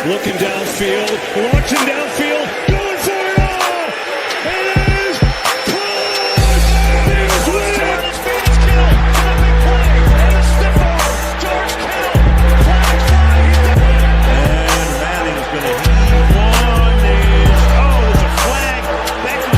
looking downfield, launching downfield, going for it all. It is close. Bears win. Speed's killed. Big play. And a stiff arm. George Kittle. Flag fly. And Manning's going to heave one. Oh, it's a flag. Back to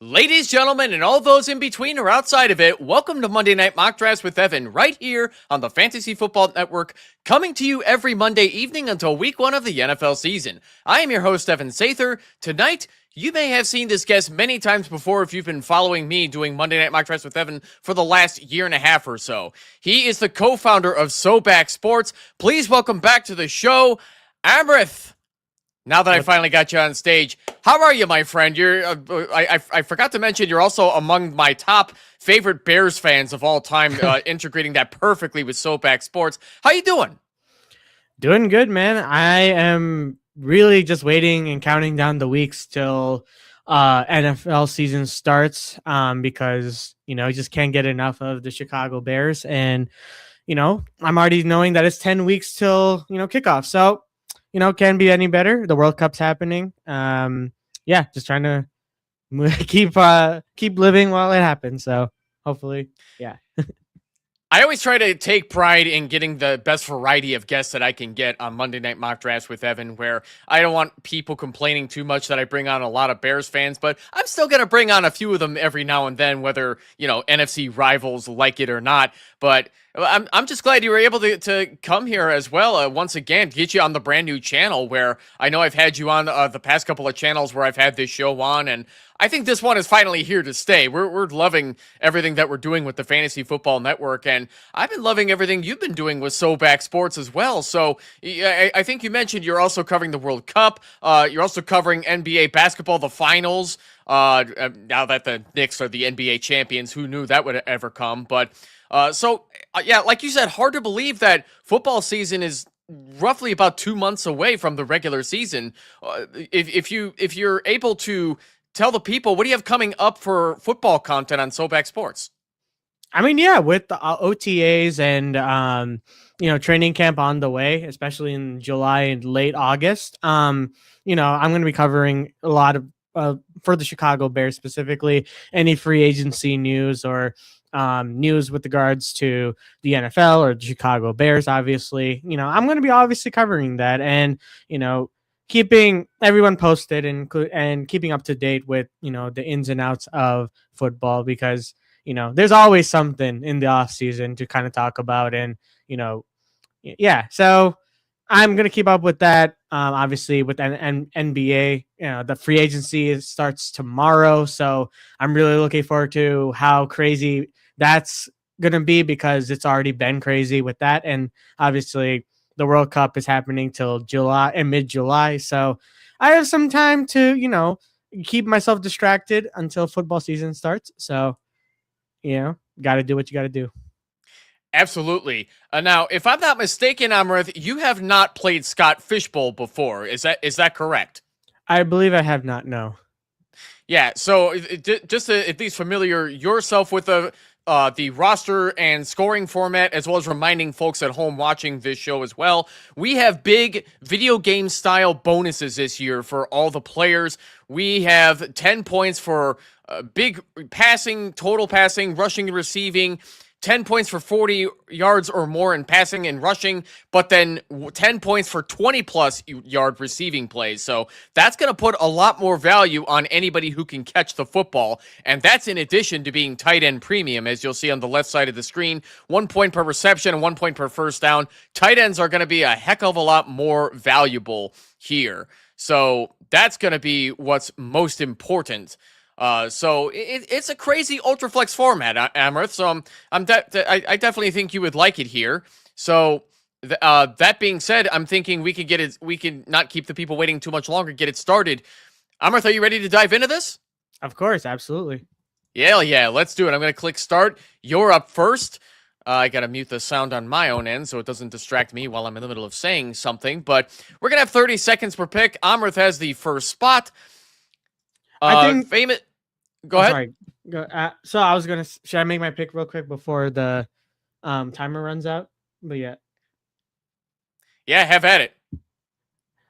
Ladies, gentlemen, and all those in between or outside of it, welcome to Monday Night Mock Drafts with Evan, right here on the Fantasy Football Network, coming to you every Monday evening until week 1 of the NFL season. I am your host, Evan Sather. Tonight, you may have seen this guest many times before if you've been following me doing Monday Night Mock Drafts with Evan for the last year and a half or so. He is the co-founder of SoBack Sports. Please welcome back to the show, Amrith. Now that I finally got you on stage, how are you, my friend? I forgot to mention you're also among my top favorite Bears fans of all time, integrating that perfectly with SoBack Sports. How you doing? Doing good, man. I am really just waiting and counting down the weeks till NFL season starts because, you just can't get enough of the Chicago Bears. And, I'm already knowing that it's 10 weeks till, kickoff. So, can't be any better. The World Cup's happening. Just trying to keep living while it happens. So hopefully, yeah. I always try to take pride in getting the best variety of guests that I can get on Monday Night Mock Drafts with Evan, where I don't want people complaining too much that I bring on a lot of Bears fans, but I'm still going to bring on a few of them every now and then, whether, NFC rivals like it or not. But I'm just glad you were able to come here as well, once again, to get you on the brand new channel where I know I've had you on the past couple of channels where I've had this show on, and I think this one is finally here to stay. We're loving everything that we're doing with the Fantasy Football Network, and I've been loving everything you've been doing with SoBack Sports as well. So I think you mentioned you're also covering the World Cup. You're also covering NBA basketball, the finals. Now that the Knicks are the NBA champions, who knew that would ever come? But like you said, hard to believe that football season is roughly about 2 months away from the regular season. If you're able to tell the people, what do you have coming up for football content on SoBack Sports? I mean, yeah, with the OTAs and, training camp on the way, especially in July and late August, I'm going to be covering a lot of, for the Chicago Bears specifically, any free agency news or news with regards to the NFL or the Chicago Bears, obviously. I'm going to be obviously covering that and, keeping everyone posted and keeping up to date with, the ins and outs of football because, there's always something in the off season to kind of talk about. And, so I'm going to keep up with that. Obviously with an NBA, the free agency starts tomorrow. So I'm really looking forward to how crazy that's going to be because it's already been crazy with that. And obviously the World Cup is happening till July and mid-July. So I have some time to, keep myself distracted until football season starts. So, got to do what you got to do. Absolutely. Now, if I'm not mistaken, Amrith, you have not played Scott Fishbowl before. Is that correct? I believe I have not, no. Yeah, so just to at least familiar yourself with the roster and scoring format, as well as reminding folks at home watching this show as well, we have big video game style bonuses this year for all the players. We have 10 points for big passing, total passing, rushing and receiving, 10 points for 40 yards or more in passing and rushing, but then 10 points for 20 plus yard receiving plays. So that's going to put a lot more value on anybody who can catch the football. And that's in addition to being tight end premium, as you'll see on the left side of the screen. 1 point per reception and 1 point per first down. Tight ends are going to be a heck of a lot more valuable here. So that's going to be what's most important. So it's a crazy ultraflex format, Amherst. So I definitely think you would like it here. So that being said, I'm thinking we could get it. We can not keep the people waiting too much longer. Get it started. Amherst, are you ready to dive into this? Of course, absolutely. Yeah, let's do it. I'm going to click start. You're up first. I got to mute the sound on my own end so it doesn't distract me while I'm in the middle of saying something. But we're going to have 30 seconds per pick. Amherst has the first spot. I think famous. Go ahead. Sorry. So I was gonna. Should I make my pick real quick before the timer runs out? But yeah, have at it.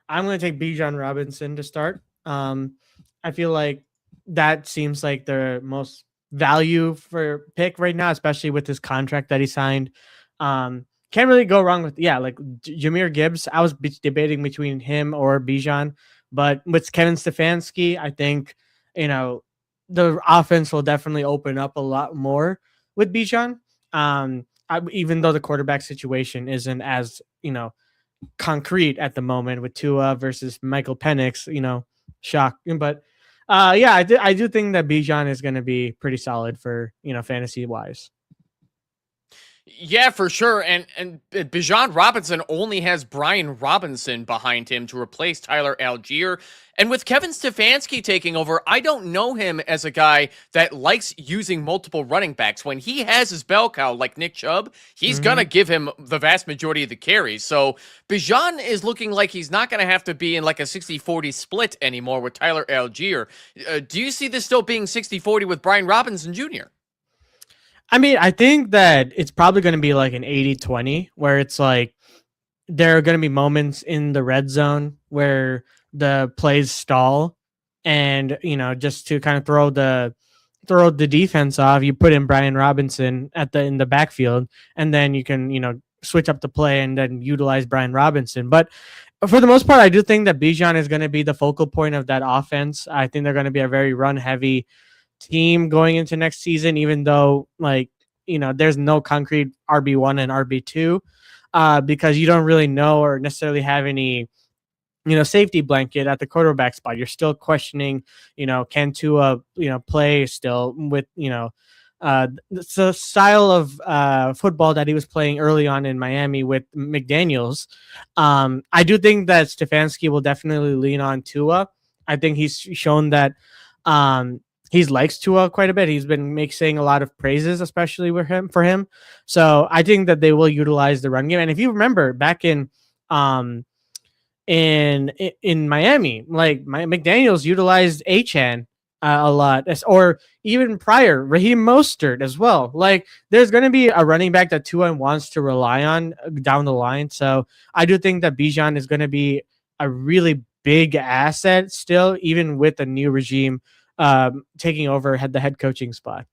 I'm gonna take Bijan Robinson to start. I feel like that seems like the most value for pick right now, especially with his contract that he signed. Can't really go wrong with like Jahmyr Gibbs. I was debating between him or Bijan, but with Kevin Stefanski, I think the offense will definitely open up a lot more with Bijan. Even though the quarterback situation isn't as, concrete at the moment with Tua versus Michael Penix, shock. But I do think that Bijan is going to be pretty solid for, fantasy wise. Yeah, for sure. And Bijan Robinson only has Brian Robinson behind him to replace Tyler Algier. And with Kevin Stefanski taking over, I don't know him as a guy that likes using multiple running backs. When he has his bell cow like Nick Chubb, he's going to give him the vast majority of the carries. So Bijan is looking like he's not going to have to be in like a 60-40 split anymore with Tyler Algier. Do you see this still being 60-40 with Brian Robinson Jr.? I mean, I think that it's probably going to be like an 80-20 where it's like there are going to be moments in the red zone where the plays stall and, just to kind of throw the defense off, you put in Brian Robinson in the backfield and then you can, switch up the play and then utilize Brian Robinson. But for the most part, I do think that Bijan is going to be the focal point of that offense. I think they're going to be a very run heavy team going into next season, even though there's no concrete RB1 and RB2 because you don't really know or necessarily have any safety blanket at the quarterback spot. You're still questioning can Tua play still with the style of football that he was playing early on in Miami with McDaniels. I do think that Stefanski will definitely lean on Tua. I think he's shown that he likes Tua quite a bit. He's been saying a lot of praises, especially for him. So I think that they will utilize the run game. And if you remember back in Miami, like McDaniels utilized Achane a lot, or even prior Raheem Mostert as well. Like there's going to be a running back that Tua wants to rely on down the line. So I do think that Bijan is going to be a really big asset still, even with the new regime taking over the head coaching spot.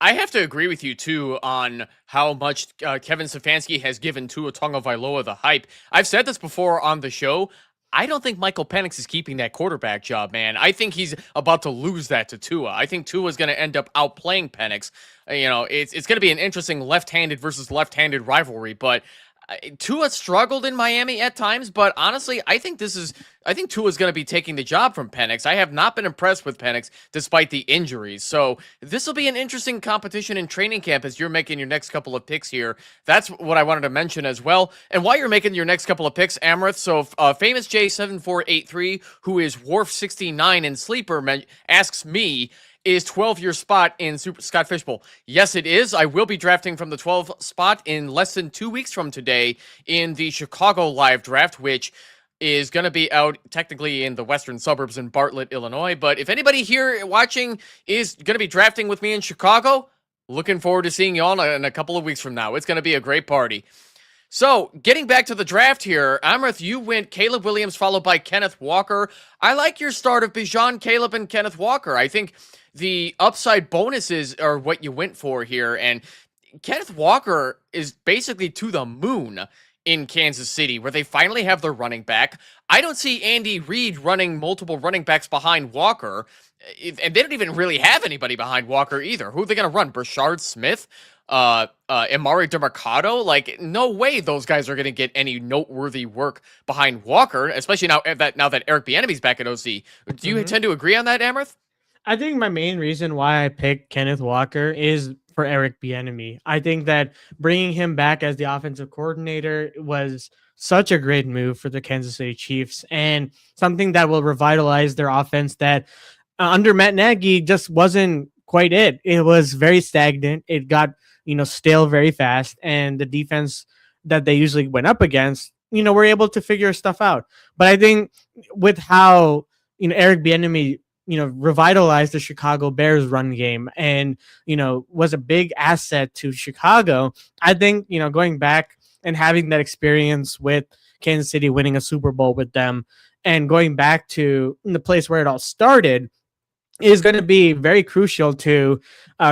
I have to agree with you, too, on how much Kevin Stefanski has given Tua Tagovailoa the hype. I've said this before on the show. I don't think Michael Penix is keeping that quarterback job, man. I think he's about to lose that to Tua. I think Tua is going to end up outplaying Penix. It's going to be an interesting left-handed versus left-handed rivalry, but Tua struggled in Miami at times, but honestly, I think Tua is going to be taking the job from Penix. I have not been impressed with Penix despite the injuries. So this will be an interesting competition in training camp as you're making your next couple of picks here. That's what I wanted to mention as well. And while you're making your next couple of picks, Amherst, so famous J7483, who is Wharf69 in Sleeper, asks me, is 12 your spot in Super Scott Fishbowl? Yes, it is. I will be drafting from the 12 spot in less than 2 weeks from today in the Chicago live draft, which is going to be out technically in the western suburbs in Bartlett, Illinois. But if anybody here watching is going to be drafting with me in Chicago, looking forward to seeing you all in a couple of weeks from now. It's going to be a great party. So, getting back to the draft here, Amherst, you went Caleb Williams followed by Kenneth Walker. I like your start of Bijan, Caleb, and Kenneth Walker. I think the upside bonuses are what you went for here. And Kenneth Walker is basically to the moon in Kansas City, where they finally have their running back. I don't see Andy Reid running multiple running backs behind Walker, and they don't even really have anybody behind Walker either. Who are they going to run? Brashard Smith? Amari DeMarcado? Like, no way those guys are going to get any noteworthy work behind Walker, especially now that Eric Bieniemy's back at OC. Do you tend to agree on that, Amrith? I think my main reason why I picked Kenneth Walker is for Eric Bieniemy. I think that bringing him back as the offensive coordinator was such a great move for the Kansas City Chiefs and something that will revitalize their offense that under Matt Nagy just wasn't quite it. It was very stagnant. It got, stale very fast, and the defense that they usually went up against, were able to figure stuff out. But I think with how, Eric Bieniemy revitalized the Chicago Bears run game and, was a big asset to Chicago. I think, going back and having that experience with Kansas City winning a Super Bowl with them and going back to the place where it all started is going to be very crucial to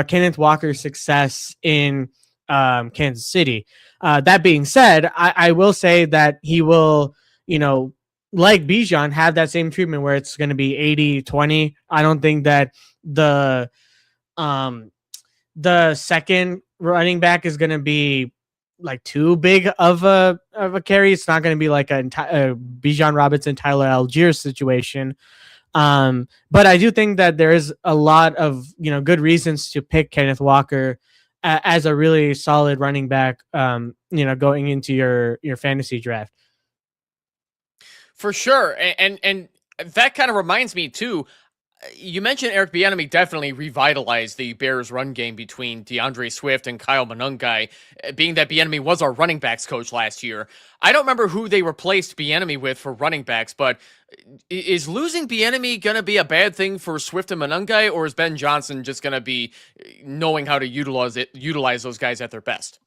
Kenneth Walker's success in Kansas City. That being said, I will say that he will, like Bijan, have that same treatment where it's going to be 80-20. I don't think that the second running back is going to be like too big of a carry. It's not going to be like a Bijan Robinson, Tyler Algier situation. But I do think that there is a lot of, good reasons to pick Kenneth Walker as a really solid running back, going into your fantasy draft. For sure. And that kind of reminds me too. You mentioned Eric Bieniemy definitely revitalized the Bears run game between DeAndre Swift and Kyle Monangai, being that Bieniemy was our running backs coach last year. I don't remember who they replaced Bieniemy with for running backs, but is losing Bieniemy going to be a bad thing for Swift and Monangai, or is Ben Johnson just going to be knowing how to utilize those guys at their best?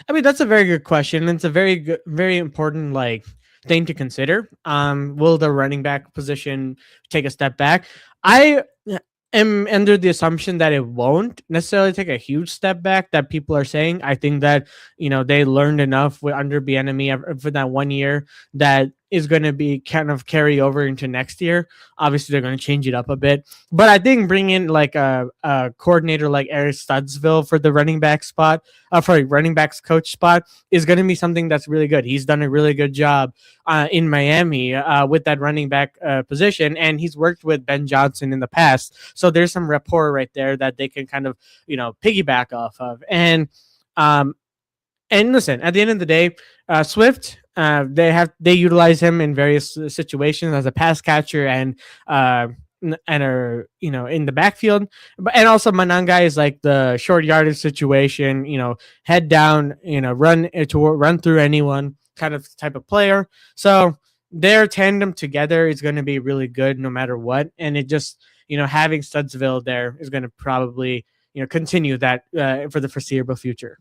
I mean, that's a very good question. It's a very good, very important, thing to consider. Will the running back position take a step back? I am under the assumption that it won't necessarily take a huge step back that people are saying. I think that, they learned enough under Bieniemy for that 1 year that is going to be kind of carry over into next year. Obviously, they're going to change it up a bit. But I think bringing in like a coordinator like Eric Studsville for the running back spot, for running backs coach spot, is going to be something that's really good. He's done a really good job in Miami with that running back position, and he's worked with Ben Johnson in the past. So there's some rapport right there that they can kind of, piggyback off of. And listen, at the end of the day, Swift, they utilize him in various situations as a pass catcher and are in the backfield, and also Monangai is like the short yardage situation, head down, run through anyone kind of type of player. So their tandem together is going to be really good no matter what, and it just having Studsville there is going to probably continue that for the foreseeable future.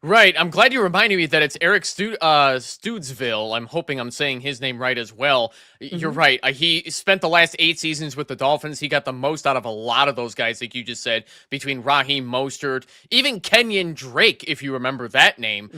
Right. I'm glad you reminded me that it's Eric Studsville. I'm hoping I'm saying his name right as well. You're right. He spent the last 8 seasons with the Dolphins. He got the most out of a lot of those guys, like you just said, between Raheem Mostert, even Kenyon Drake, if you remember that name.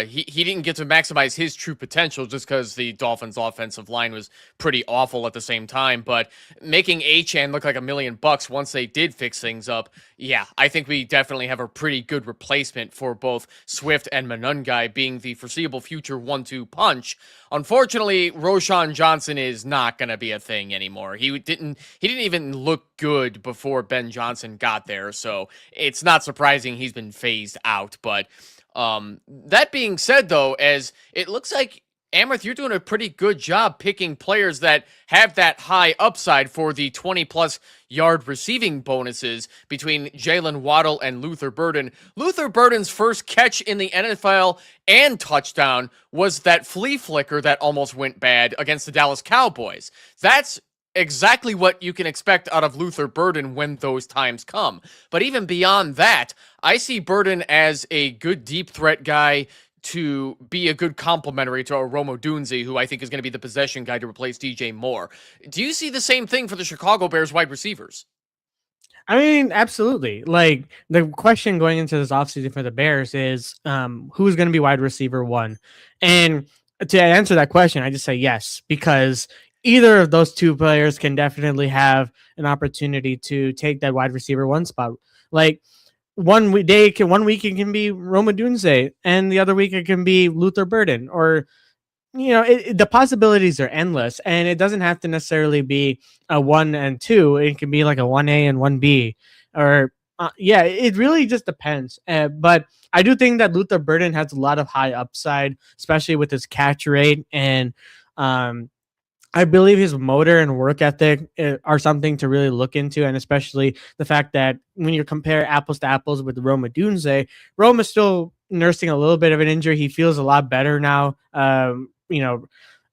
He didn't get to maximize his true potential just because the Dolphins' offensive line was pretty awful at the same time. But making Achane look like $1 million once they did fix things up, yeah, I think we definitely have a pretty good replacement for both Swift and Monangai being the foreseeable future 1-2 punch. Unfortunately, Roschon Johnson is not going to be a thing anymore. He didn't even look good before Ben Johnson got there, so it's not surprising he's been phased out. But that being said, though, as it looks like Amrith, you're doing a pretty good job picking players that have that high upside for the 20-plus yard receiving bonuses between Jalen Waddle and Luther Burden. Luther Burden's first catch in the NFL and touchdown was that flea flicker that almost went bad against the Dallas Cowboys. That's exactly what you can expect out of Luther Burden when those times come. But even beyond that, I see Burden as a good deep threat guy to be a good complementary to Romo Dunze, who I think is going to be the possession guy to replace DJ Moore. Do you see the same thing for the Chicago Bears wide receivers? I mean, absolutely. Like the question going into this offseason for the Bears is who's going to be wide receiver one? And to answer that question, I just say yes, because either of those two players can definitely have an opportunity to take that wide receiver one spot. Like one week it can be Roma Dunze, and the other week it can be Luther Burden, or the possibilities are endless, and it doesn't have to necessarily be a 1 and 2. It can be like a 1A and 1B, or yeah, it really just depends. But I do think that Luther Burden has a lot of high upside, especially with his catch rate, and um, I believe his motor and work ethic are something to really look into, and especially the fact that when you compare apples to apples with Roma Dunze, Roma's still nursing a little bit of an injury. He feels a lot better now,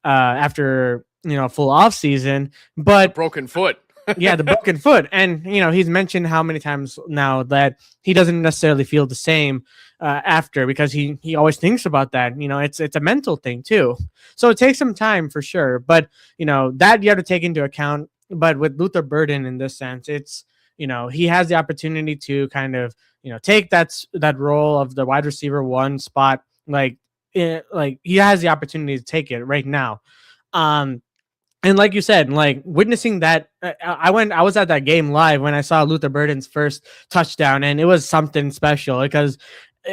after a full off season. A But broken foot. yeah, the broken foot, and he's mentioned how many times now that he doesn't necessarily feel the same after, because he always thinks about that. It's a mental thing too, so it takes some time for sure. But that you have to take into account. But with Luther Burden in this sense, it's he has the opportunity to kind of take that role of the wide receiver one spot. Like he has the opportunity to take it right now. And like you said, like witnessing that, I was at that game live when I saw Luther Burden's first touchdown, and it was something special because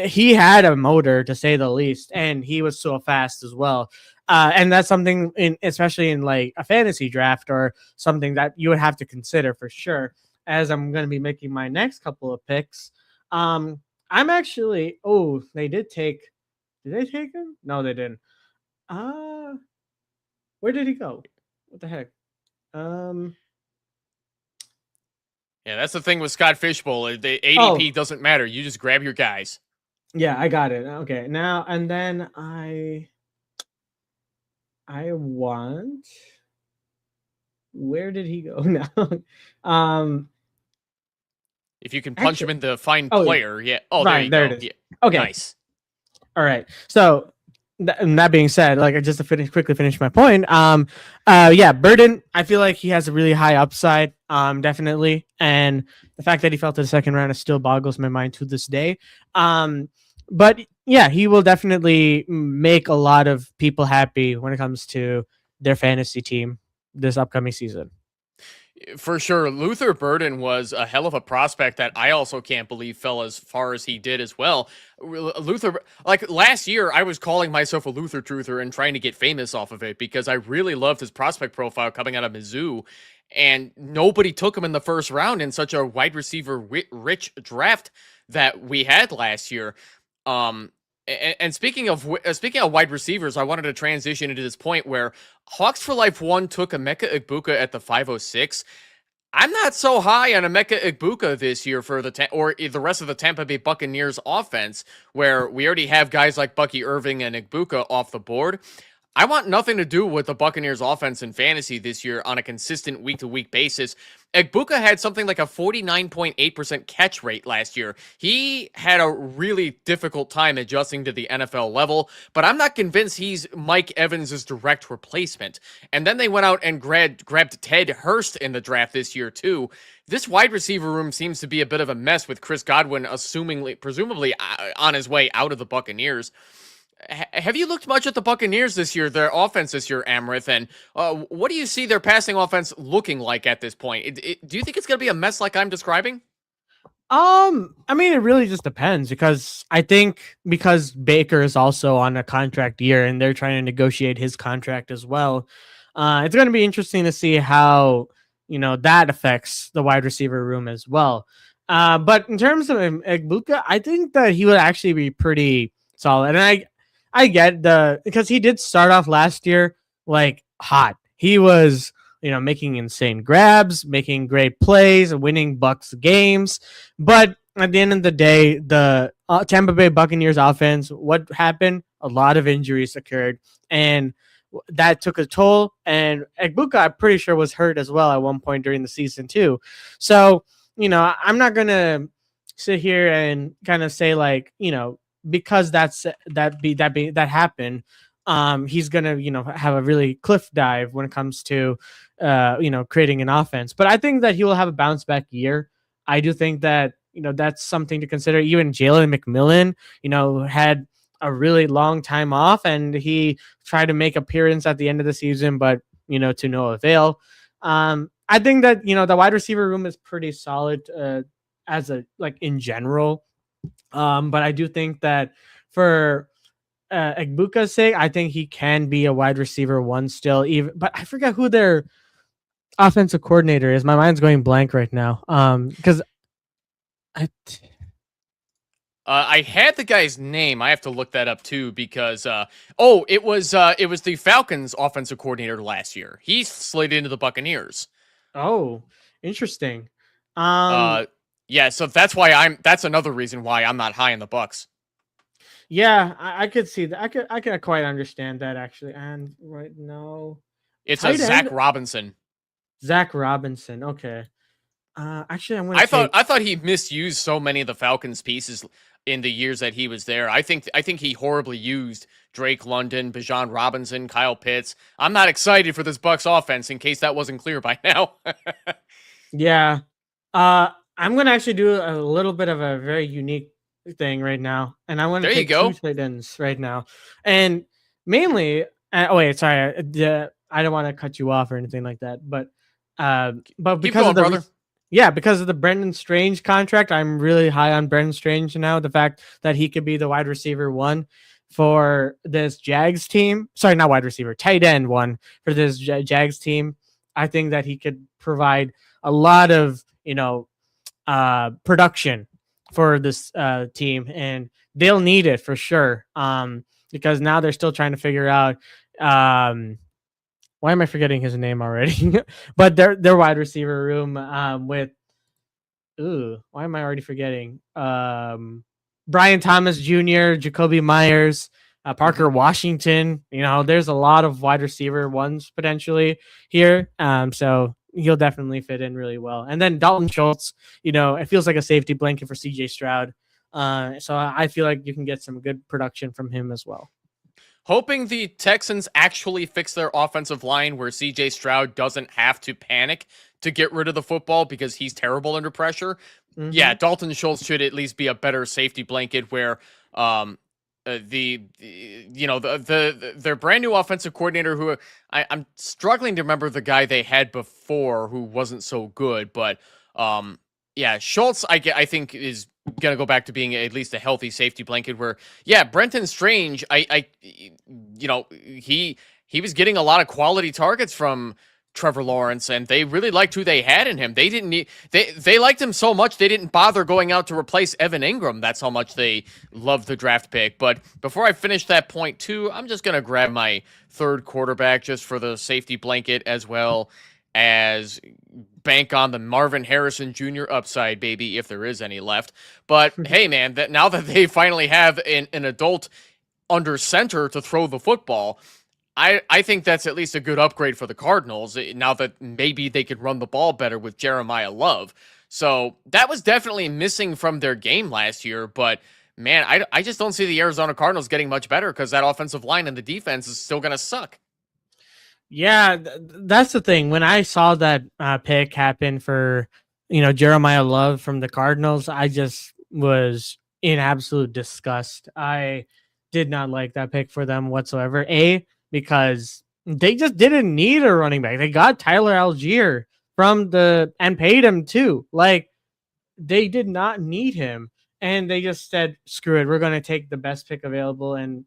he had a motor, to say the least, and he was so fast as well. And that's something, especially in like a fantasy draft, or something that you would have to consider for sure. As I'm going to be making my next couple of picks, I'm actually. Oh, they did take. Did they take him? No, they didn't. Where did he go? What the heck? Yeah, that's the thing with Scott Fishbowl. The ADP doesn't matter. You just grab your guys. Yeah, I got it. Okay, now and then I want. Where did he go now? If you can punch him into find oh, player, yeah. Oh, right, there it you is. go. Yeah. Okay, Nice. All right. So that being said, like just to quickly finish my point, yeah, Burden, I feel like he has a really high upside, definitely, and the fact that he fell to the second round still boggles my mind to this day. But yeah, he will definitely make a lot of people happy when it comes to their fantasy team this upcoming season. For sure. Luther Burden was a hell of a prospect that I also can't believe fell as far as he did as well. Luther, like last year, I was calling myself a Luther truther and trying to get famous off of it because I really loved his prospect profile coming out of Mizzou. And nobody took him in the first round in such a wide receiver rich draft that we had last year. And speaking of wide receivers, I wanted to transition into this point where Hawks for Life 1 took Emeka Egbuka at the 506. I'm not so high on Emeka Egbuka this year for the rest of the Tampa Bay Buccaneers offense, where we already have guys like Bucky Irving and Egbuka off the board. I want nothing to do with the Buccaneers offense in fantasy this year on a consistent week-to-week basis. Egbuka had something like a 49.8% catch rate last year. He had a really difficult time adjusting to the NFL level, but I'm not convinced he's Mike Evans' direct replacement. And then they went out and grabbed Ted Hurst in the draft this year too. This wide receiver room seems to be a bit of a mess with Chris Godwin presumably on his way out of the Buccaneers. Have you looked much at the Buccaneers this year, their offense this year, Amrith? And what do you see their passing offense looking like at this point? Do you think it's going to be a mess like I'm describing? I mean, it really just depends, because I think because Baker is also on a contract year and they're trying to negotiate his contract as well. It's going to be interesting to see how, that affects the wide receiver room as well. But in terms of Egbuka, I think that he would actually be pretty solid. And I get because he did start off last year like hot. He was, making insane grabs, making great plays, winning Bucks games. But at the end of the day, the Tampa Bay Buccaneers offense, what happened? A lot of injuries occurred, and that took a toll. And Egbuka, I'm pretty sure, was hurt as well at one point during the season too. So, I'm not gonna sit here and kind of say like, because that happened, he's gonna have a really cliff dive when it comes to creating an offense. But I think that he will have a bounce back year. I do think that, that's something to consider. Even Jalen McMillan, had a really long time off, and he tried to make appearance at the end of the season, but, to no avail. I think that, the wide receiver room is pretty solid as a, like, in general. But I do think that for Egbuka's sake, I think he can be a wide receiver one still, even, but I forget who their offensive coordinator is. My mind's going blank right now. Because I I had the guy's name. I have to look that up too because it was the Falcons offensive coordinator last year. He slid into the Buccaneers. oh, interesting. Uh yeah, so that's another reason why I'm not high in the Bucks. Yeah, I could see that. I could quite understand that actually. And right now, It's a tight Zach end Robinson. Zach Robinson. Okay. Actually, I'm gonna take. I thought he misused so many of the Falcons pieces in the years that he was there. I think he horribly used Drake London, Bijan Robinson, Kyle Pitts. I'm not excited for this Bucks offense in case that wasn't clear by now. Yeah. I'm gonna actually do a little bit of a very unique thing right now, and I want to There you take go. two tight ends right now, and mainly. Oh wait, sorry. I don't want to cut you off or anything like that, but Keep because going, of the brother. yeah, because of the Brendan Strange contract, I'm really high on Brendan Strange now. The fact that he could be the wide receiver one for this Jags team. Sorry, not wide receiver, tight end one for this Jags team. I think that he could provide a lot of, production for this team, and they'll need it for sure. Because now they're still trying to figure out why am I forgetting his name already? But their wide receiver room with why am I already forgetting? Brian Thomas Jr., Jacoby Myers, Parker Washington. There's a lot of wide receiver ones potentially here. So he'll definitely fit in really well. And then Dalton Schultz, it feels like a safety blanket for CJ Stroud. So I feel like you can get some good production from him as well. Hoping the Texans actually fix their offensive line where CJ Stroud doesn't have to panic to get rid of the football because he's terrible under pressure. Mm-hmm. Yeah, Dalton Schultz should at least be a better safety blanket where their brand new offensive coordinator who I'm struggling to remember the guy they had before who wasn't so good, but Schultz I think is gonna go back to being at least a healthy safety blanket where Brenton Strange he was getting a lot of quality targets from Trevor Lawrence, and they really liked who they had in him. They didn't need they liked him so much they didn't bother going out to replace Evan Ingram. That's how much they loved the draft pick. But before I finish that point too, I'm just gonna grab my third quarterback just for the safety blanket as well as bank on the Marvin Harrison Jr. upside, baby, if there is any left. But hey, man, now that they finally have an adult under center to throw the football, I think that's at least a good upgrade for the Cardinals now that maybe they could run the ball better with Jeremiah Love. So that was definitely missing from their game last year. But man, I just don't see the Arizona Cardinals getting much better because that offensive line and the defense is still going to suck. Yeah, that's the thing. When I saw that pick happen for, Jeremiah Love from the Cardinals, I just was in absolute disgust. I did not like that pick for them whatsoever. Because they just didn't need a running back. They got Tyler Algier and paid him too. Like, they did not need him. And they just said, screw it, we're going to take the best pick available. And,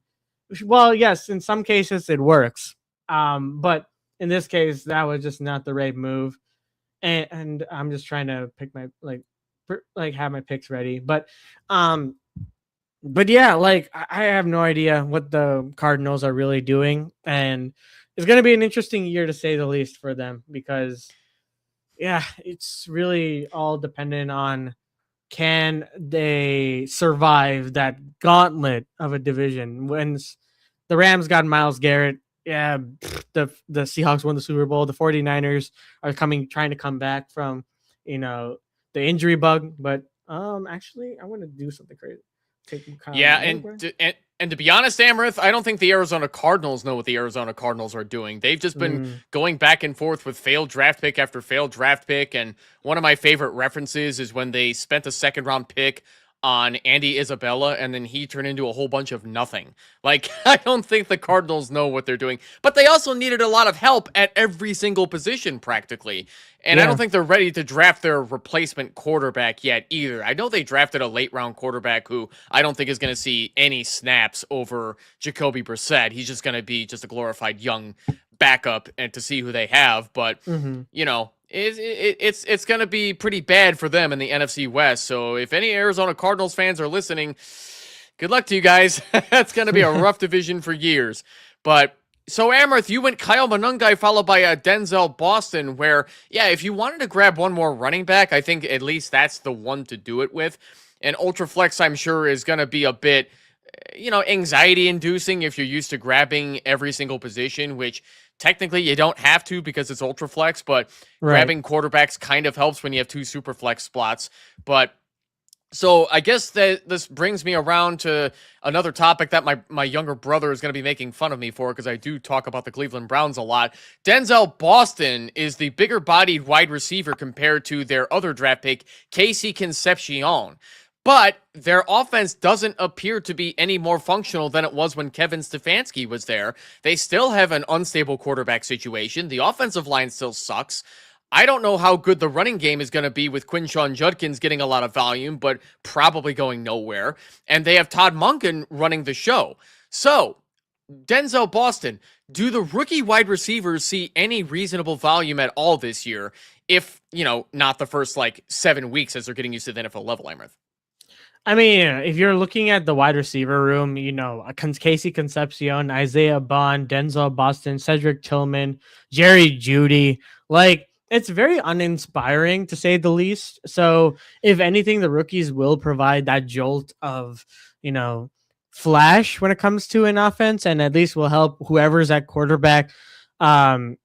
well, yes, in some cases it works. But in this case, that was just not the right move. And I'm just trying to pick my have my picks ready. But yeah, I have no idea what the Cardinals are really doing, and it's going to be an interesting year to say the least for them because, it's really all dependent on can they survive that gauntlet of a division. When the Rams got Myles Garrett, the Seahawks won the Super Bowl. The 49ers are trying to come back from, the injury bug. But actually, I want to do something crazy. take Kyle Yeah, Murray and away? and to be honest, Amherst, I don't think the Arizona Cardinals know what the Arizona Cardinals are doing. They've just been Mm, going back and forth with failed draft pick after failed draft pick, and one of my favorite references is when they spent a second round pick on Andy Isabella, and then he turned into a whole bunch of nothing. Like, I don't think the Cardinals know what they're doing, but they also needed a lot of help at every single position practically. And I don't yeah. think they're ready to draft their replacement quarterback yet either. I know they drafted a late round quarterback who I don't think is going to see any snaps over Jacoby Brissett. He's just going to be just a glorified young backup and to see who they have. But, Hmm. you know, it's going to be pretty bad for them in the NFC West. So if any Arizona Cardinals fans are listening, good luck to you guys. That's going to be a rough division for years. But so, Amherst, you went Kyle Monungai followed by Denzel Boston, where, yeah, if you wanted to grab one more running back, I think at least that's the one to do it with. And Ultraflex, I'm sure, is going to be a bit, anxiety inducing if you're used to grabbing every single position, which technically you don't have to because it's Ultraflex, but Right. grabbing quarterbacks kind of helps when you have two Superflex spots. But so I guess that this brings me around to another topic that my younger brother is going to be making fun of me for because I do talk about the Cleveland Browns a lot. Denzel Boston is the bigger bodied wide receiver compared to their other draft pick, Casey Concepcion. But their offense doesn't appear to be any more functional than it was when Kevin Stefanski was there. They still have an unstable quarterback situation. The offensive line still sucks. I don't know how good the running game is going to be with Quinshawn Judkins getting a lot of volume, but probably going nowhere. And they have Todd Monken running the show. So, Denzel Boston, do the rookie wide receivers see any reasonable volume at all this year? If, not the first 7 weeks as they're getting used to the NFL level, Amherst. I mean, if you're looking at the wide receiver room, Casey Concepcion, Isaiah Bond, Denzel Boston, Cedric Tillman, Jerry Judy, it's very uninspiring to say the least. So, if anything, the rookies will provide that jolt of, you know, flash when it comes to an offense, and at least will help whoever's at quarterback, um,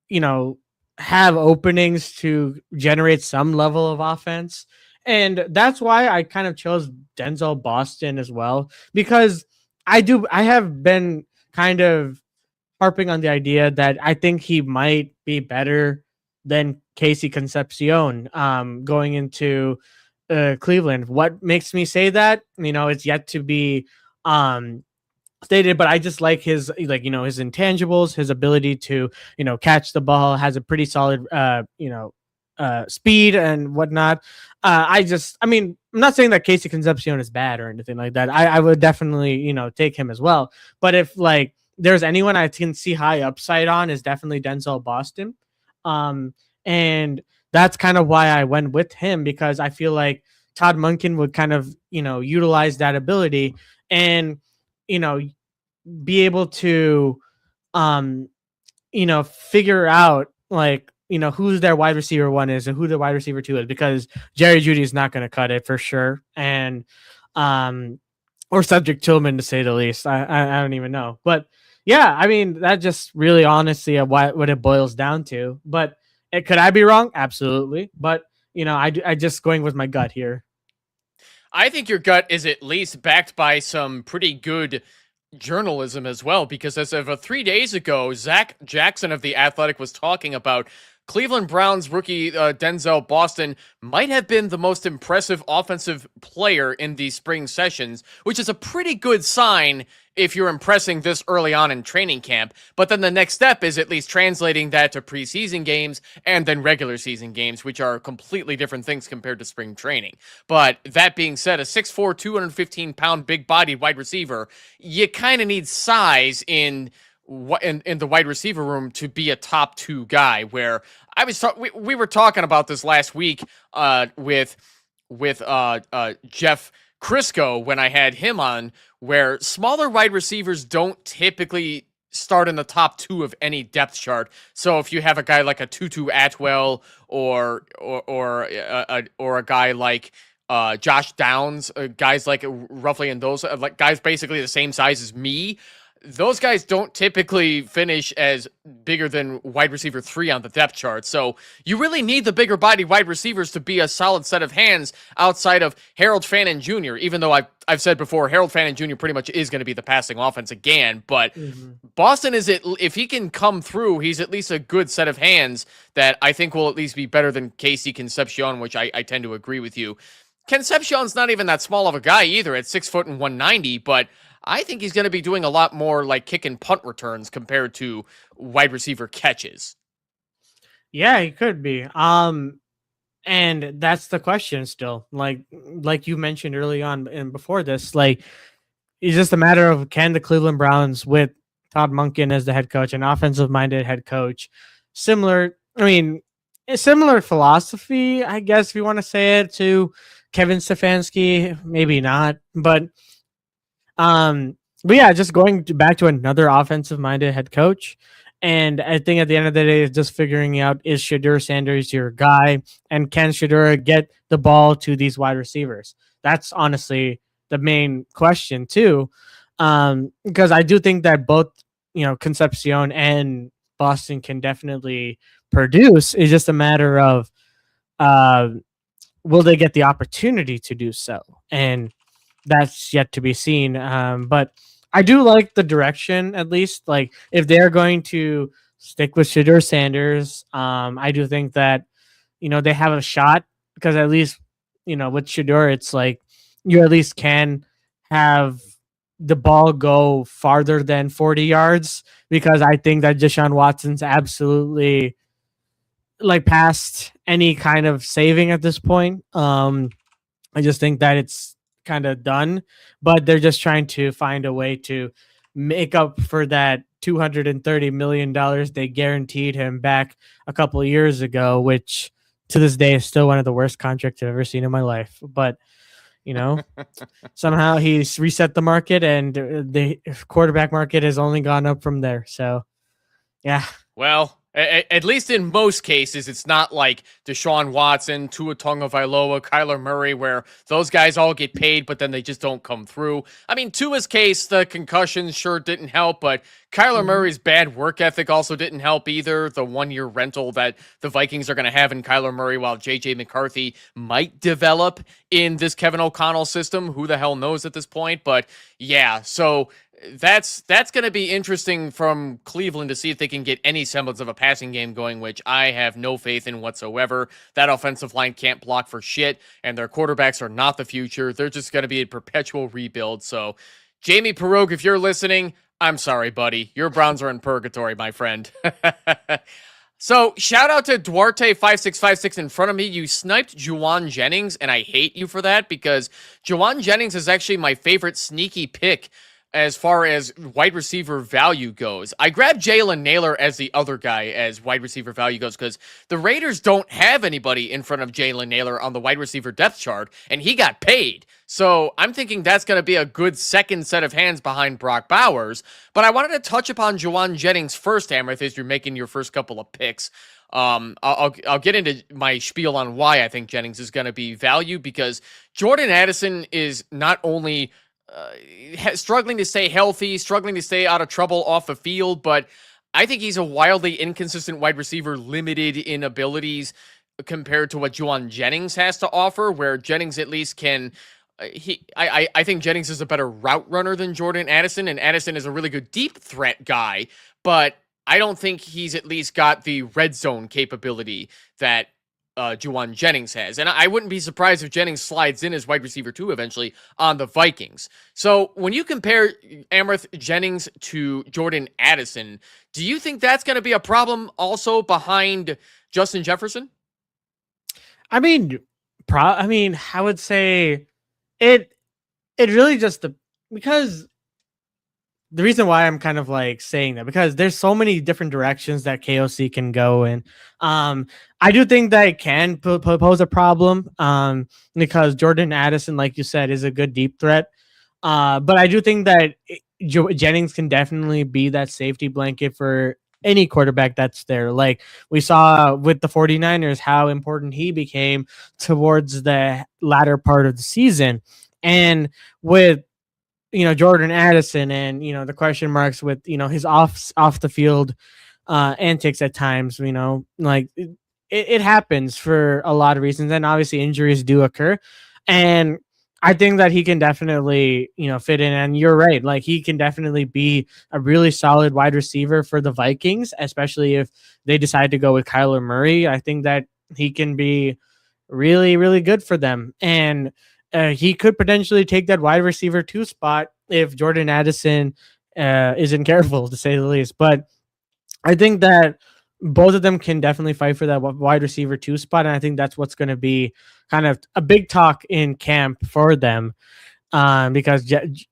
you know, have openings to generate some level of offense. And that's why I kind of chose Denzel Boston as well, because I have been kind of harping on the idea that I think he might be better than Casey Concepcion going into Cleveland. What makes me say that? It's yet to be um, stated, but I just like his his intangibles, his ability to catch the ball, has a pretty solid speed and whatnot. I'm not saying that Casey Concepcion is bad or anything like that. I would definitely take him as well. But if there's anyone I can see high upside on, is definitely Denzel Boston. And that's kind of why I went with him, because I feel like Todd Monken would kind of utilize that ability and you know be able to figure out who's their wide receiver one is and who the wide receiver two is, because Jerry Judy is not going to cut it for sure. And or Cedric Tillman, to say the least. I don't even know. But yeah, I mean, that just really honestly what it boils down to. But could I be wrong? Absolutely. But I just going with my gut here. I think your gut is at least backed by some pretty good journalism as well, because as of 3 days ago, Zach Jackson of The Athletic was talking about Cleveland Browns rookie Denzel Boston might have been the most impressive offensive player in these spring sessions, which is a pretty good sign if you're impressing this early on in training camp. But then the next step is at least translating that to preseason games and then regular season games, which are completely different things compared to spring training. But that being said, a 6'4", 215-pound big-bodied wide receiver, you kind of need size in the wide receiver room to be a top two guy. Where I was we were talking about this last week with Jeff Crisco when I had him on, where smaller wide receivers don't typically start in the top two of any depth chart. So if you have a guy like a Tutu Atwell or a guy like Josh Downs, guys like roughly in those guys basically the same size as me, those guys don't typically finish as bigger than wide receiver 3 on the depth chart. So you really need the bigger body wide receivers to be a solid set of hands outside of Harold Fannin Jr., even though I've said before, Harold Fannin Jr. pretty much is going to be the passing offense again. But Boston if he can come through, he's at least a good set of hands that I think will at least be better than Casey Concepcion, which I tend to agree with you. Concepcion's not even that small of a guy either at 6 foot and 190, but I think he's going to be doing a lot more like kick and punt returns compared to wide receiver catches. Yeah, he could be. And that's the question still. Like you mentioned early on and before this, like it's just a matter of can the Cleveland Browns with Todd Monken as the head coach, an offensive minded head coach, similar a similar philosophy, I guess if you want to say it, to Kevin Stefanski, maybe not, but yeah, just going back to another offensive minded head coach. And I think at the end of the day, it's just figuring out, is Shedeur Sanders your guy? And can Shedeur get the ball to these wide receivers? That's honestly the main question too. Because I do think that both, Concepcion and Boston can definitely produce. It's just a matter of, will they get the opportunity to do so? And that's yet to be seen. But I do like the direction, at least. Like, if they're going to stick with Shedeur Sanders, I do think that, they have a shot, because at least, with Shedeur, it's like you at least can have the ball go farther than 40 yards, because I think that Deshaun Watson's absolutely like past any kind of saving at this point. I just think that it's kind of done, but they're just trying to find a way to make up for that $230 million they guaranteed him back a couple of years ago, which to this day is still one of the worst contracts I've ever seen in my life. But, somehow he's reset the market, and the quarterback market has only gone up from there. So, yeah. Well, at least in most cases, it's not like Deshaun Watson, Tua Tagovailoa, Kyler Murray, where those guys all get paid, but then they just don't come through. I mean, Tua's case, the concussions sure didn't help, but Kyler Murray's bad work ethic also didn't help either. The 1-year rental that the Vikings are going to have in Kyler Murray, while J.J. McCarthy might develop in this Kevin O'Connell system. Who the hell knows at this point? But yeah, so that's going to be interesting from Cleveland to see if they can get any semblance of a passing game going, which I have no faith in whatsoever. That offensive line can't block for shit, and their quarterbacks are not the future. They're just going to be a perpetual rebuild. So, Jamie Perogue, if you're listening, I'm sorry, buddy. Your Browns are in purgatory, my friend. So, shout out to Duarte5656 in front of me. You sniped Juwan Jennings, and I hate you for that, because Juwan Jennings is actually my favorite sneaky pick as far as wide receiver value goes. I grabbed Jalen Nailor as the other guy as wide receiver value goes, because the Raiders don't have anybody in front of Jalen Nailor on the wide receiver depth chart, and he got paid. So I'm thinking that's going to be a good second set of hands behind Brock Bowers. But I wanted to touch upon Juwan Jennings first, Amrith, as you're making your first couple of picks. I'll get into my spiel on why I think Jennings is going to be value, because Jordan Addison is not only struggling to stay healthy, struggling to stay out of trouble off the field, but I think he's a wildly inconsistent wide receiver, limited in abilities compared to what Juwan Jennings has to offer, where Jennings at least can I think Jennings is a better route runner than Jordan Addison, and Addison is a really good deep threat guy, but I don't think he's at least got the red zone capability that Juwan Jennings has. And I wouldn't be surprised if Jennings slides in as wide receiver 2 eventually on the Vikings. So when you compare Amrith Jennings to Jordan Addison, do you think that's going to be a problem also behind Justin Jefferson? I mean, I would say it really just because the reason why I'm kind of like saying that, because there's so many different directions that KOC can go in. I do think that it can pose a problem because Jordan Addison, like you said, is a good deep threat. But I do think that Jennings can definitely be that safety blanket for any quarterback that's there. Like we saw with the 49ers, how important he became towards the latter part of the season. And with Jordan Addison and the question marks with his off the field antics at times. Like it happens for a lot of reasons, and obviously injuries do occur. And I think that he can definitely fit in. And you're right, like he can definitely be a really solid wide receiver for the Vikings, especially if they decide to go with Kyler Murray. I think that he can be really, really good for them. And he could potentially take that wide receiver 2 spot if Jordan Addison isn't careful, to say the least. But I think that both of them can definitely fight for that wide receiver 2 spot. And I think that's what's going to be kind of a big talk in camp for them. Because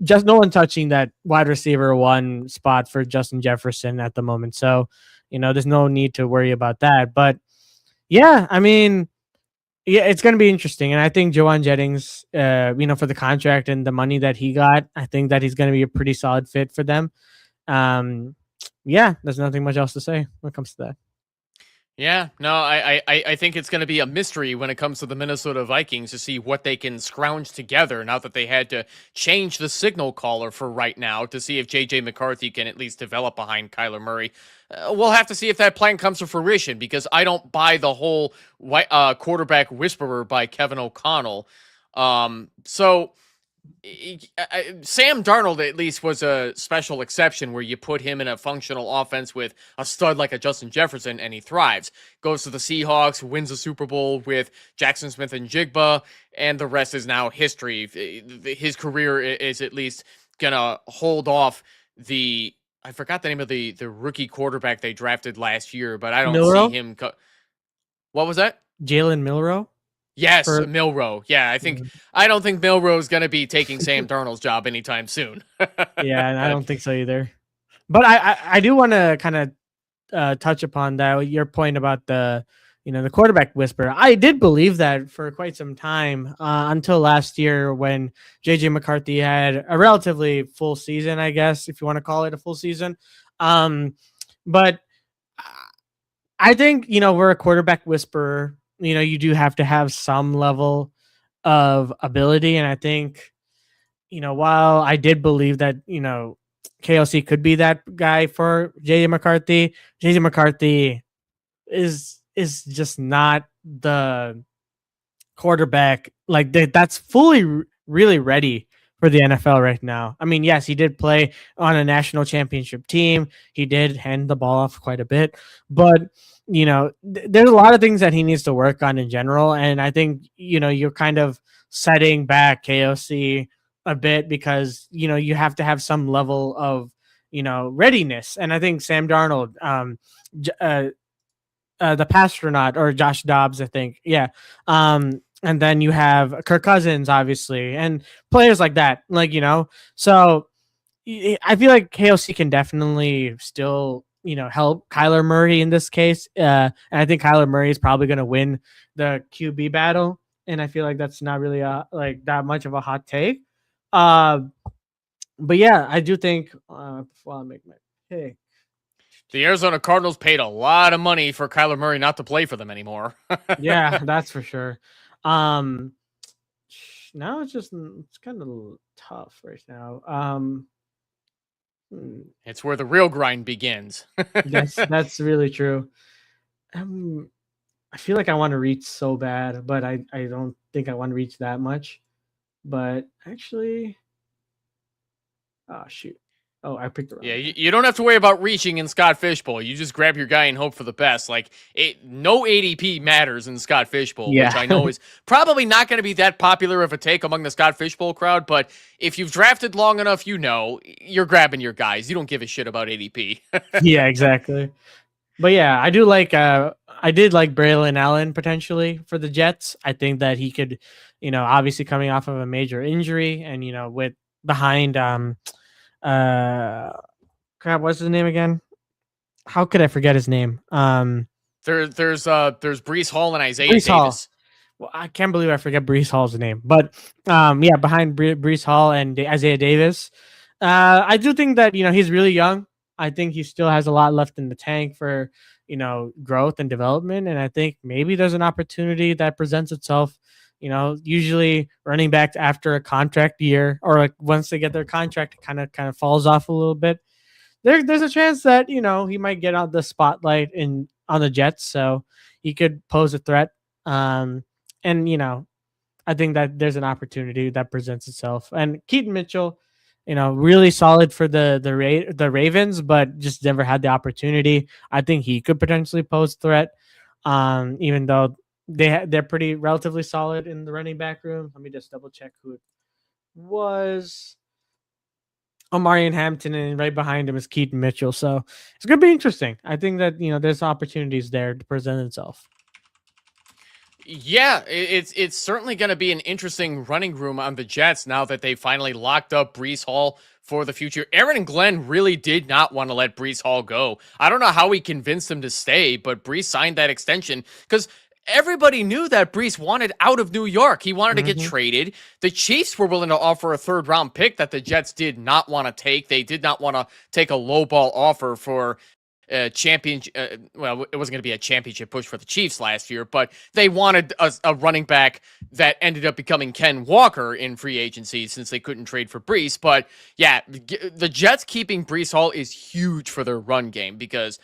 just no one touching that wide receiver 1 spot for Justin Jefferson at the moment. So, there's no need to worry about that. But yeah, I mean, yeah, it's going to be interesting. And I think Joanne Jennings, for the contract and the money that he got, I think that he's going to be a pretty solid fit for them. Yeah, there's nothing much else to say when it comes to that. Yeah, no, I think it's going to be a mystery when it comes to the Minnesota Vikings to see what they can scrounge together now that they had to change the signal caller for right now to see if J.J. McCarthy can at least develop behind Kyler Murray. We'll have to see if that plan comes to fruition because I don't buy the whole quarterback whisperer by Kevin O'Connell. So Sam Darnold at least was a special exception where you put him in a functional offense with a stud like a Justin Jefferson and he thrives. Goes to the Seahawks, wins a Super Bowl with Jackson Smith and Jigba, and the rest is now history. His career is at least gonna hold off I forgot the name of the rookie quarterback they drafted last year, but I don't see him. What was that? Jalen Milroe? Yes, Milroe. Yeah, I don't think Milroe is going to be taking Sam Darnold's job anytime soon. Yeah, and I don't think so either. But I do want to kind of touch upon that your point about the quarterback whisperer. I did believe that for quite some time until last year when JJ McCarthy had a relatively full season, I guess if you want to call it a full season. But I think we're a quarterback whisperer. You do have to have some level of ability. And I think, while I did believe that, KLC could be that guy for JJ McCarthy is just not the quarterback like that's fully really ready for the NFL right now. I mean, yes, he did play on a national championship team. He did hand the ball off quite a bit, but there's a lot of things that he needs to work on in general. And I think, you're kind of setting back KOC a bit because, you have to have some level of, readiness. And I think Sam Darnold, the Pastronaut or Josh Dobbs, I think. Yeah. And then you have Kirk Cousins, obviously, and players like that, so I feel like KOC can definitely still, help Kyler Murray in this case. And I think Kyler Murray is probably going to win the QB battle. And I feel like that's not really that much of a hot take. But yeah, I do think before I make my pick, the Arizona Cardinals paid a lot of money for Kyler Murray not to play for them anymore. Yeah, that's for sure. Now it's kind of tough right now. It's where the real grind begins. That's really true. I feel like I want to reach so bad, but I don't think I want to reach that much. But actually, oh shoot. Oh, I picked the wrong. Yeah, you don't have to worry about reaching in Scott Fishbowl. You just grab your guy and hope for the best. No ADP matters in Scott Fishbowl, which I know is probably not going to be that popular of a take among the Scott Fishbowl crowd. But if you've drafted long enough, you're grabbing your guys. You don't give a shit about ADP. Yeah, exactly. But yeah, I did like Braylon Allen potentially for the Jets. I think that he could, obviously coming off of a major injury and, with behind, what's his name again? How could I forget his name? There's Breece Hall and Isaiah Davis. Well, I can't believe I forget Breece Hall's name, but behind Breece Hall and Isaiah Davis, I do think that he's really young. I think he still has a lot left in the tank for growth and development, and I think maybe there's an opportunity that presents itself, Usually running backs after a contract year, or like once they get their contract, it kind of falls off a little bit. There's a chance that he might get on the spotlight on the Jets, so he could pose a threat. And I think that there's an opportunity that presents itself. And Keaton Mitchell, really solid for the Ravens, but just never had the opportunity. I think he could potentially pose a threat. Even though they're pretty relatively solid in the running back room. Let me just double check who it was. Omarion Hampton, and right behind him is Keaton Mitchell. So it's going to be interesting. I think that, there's opportunities there to present itself. Yeah, it's certainly going to be an interesting running room on the Jets now that they finally locked up Breece Hall for the future. Aaron and Glenn really did not want to let Breece Hall go. I don't know how he convinced him to stay, but Breece signed that extension because everybody knew that Breece wanted out of New York. He wanted to get traded. The Chiefs were willing to offer a 3rd-round pick that the Jets did not want to take. They did not want to take a lowball offer for championship. Well, it wasn't going to be a championship push for the Chiefs last year, but they wanted a running back that ended up becoming Ken Walker in free agency since they couldn't trade for Breece. But yeah, the Jets keeping Breece Hall is huge for their run game because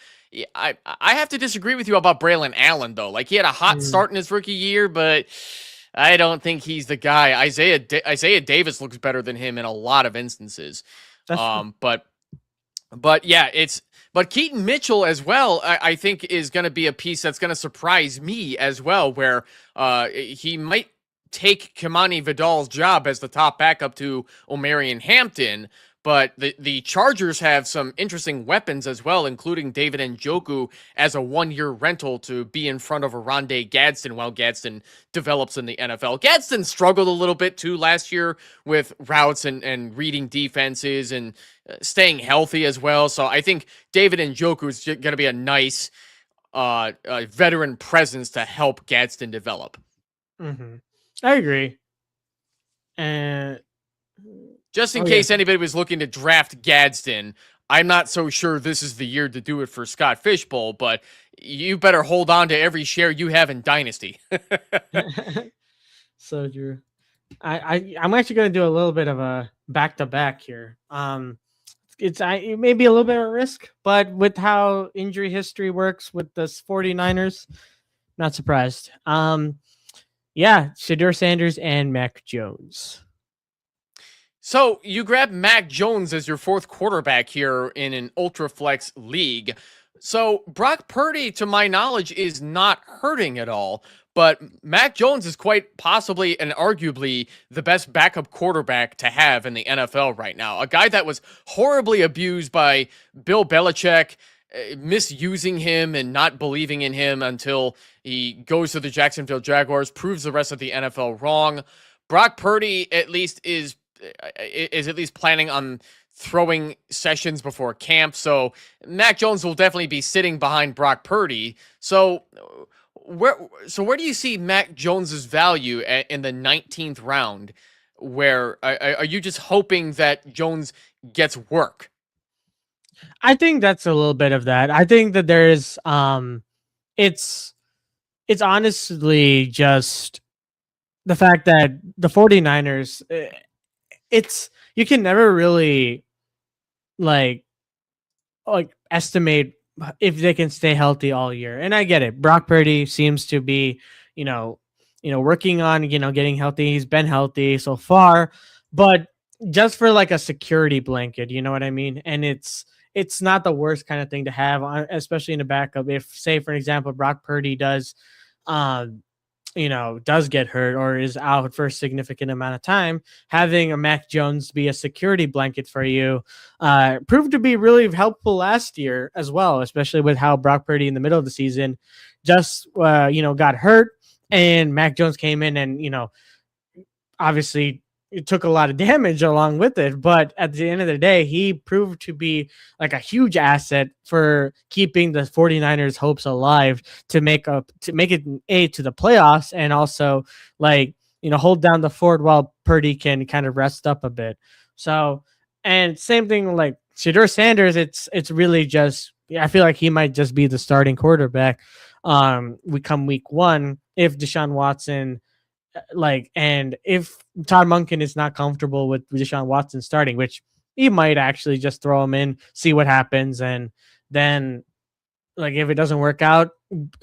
I have to disagree with you about Braylon Allen, though. Like, he had a hot start in his rookie year, but I don't think he's the guy. Isaiah Davis looks better than him in a lot of instances. But yeah, but Keaton Mitchell as well, I think is going to be a piece that's going to surprise me as well, where he might take Kimani Vidal's job as the top backup to Omarion Hampton. But the Chargers have some interesting weapons as well, including David Njoku as a 1-year rental to be in front of Oronde Gadsden while Gadsden develops in the NFL. Gadsden struggled a little bit too last year with routes and reading defenses and staying healthy as well. So I think David Njoku is going to be a nice veteran presence to help Gadsden develop. I agree. And just in case anybody was looking to draft Gadsden, I'm not so sure this is the year to do it for Scott Fishbowl, but you better hold on to every share you have in Dynasty. So true. I'm actually going to do a little bit of a back-to-back here. It may be a little bit of a risk, but with how injury history works with the 49ers, not surprised. Shedeur Sanders and Mac Jones. So you grab Mac Jones as your 4th quarterback here in an ultra flex league. So Brock Purdy, to my knowledge, is not hurting at all, but Mac Jones is quite possibly and arguably the best backup quarterback to have in the NFL right now. A guy that was horribly abused by Bill Belichick, misusing him and not believing in him until he goes to the Jacksonville Jaguars, proves the rest of the NFL wrong. Brock Purdy at least is at least planning on throwing sessions before camp. So Mac Jones will definitely be sitting behind Brock Purdy. So where do you see Mac Jones's value in the 19th round? Where are you just hoping that Jones gets work? I think that's a little bit of that. I think that there is it's honestly just the fact that the 49ers you can never really like estimate if they can stay healthy all year. And I get it. Brock Purdy seems to be, working on, getting healthy. He's been healthy so far, but just for like a security blanket, you know what I mean? And it's not the worst kind of thing to have, especially in the backup. If, say, for example, Brock Purdy does get hurt or is out for a significant amount of time, having a Mac Jones be a security blanket for you proved to be really helpful last year as well, especially with how Brock Purdy in the middle of the season just, got hurt, and Mac Jones came in and, obviously it took a lot of damage along with it, but at the end of the day, he proved to be like a huge asset for keeping the 49ers hopes alive to make it to the playoffs, and also hold down the fort while Purdy can kind of rest up a bit. So, and same thing like Shedeur Sanders, it's really just, I feel like he might just be the starting quarterback we come week 1 if Deshaun Watson Like, and if Todd Monken is not comfortable with Deshaun Watson starting, which he might actually just throw him in, see what happens, and then like if it doesn't work out,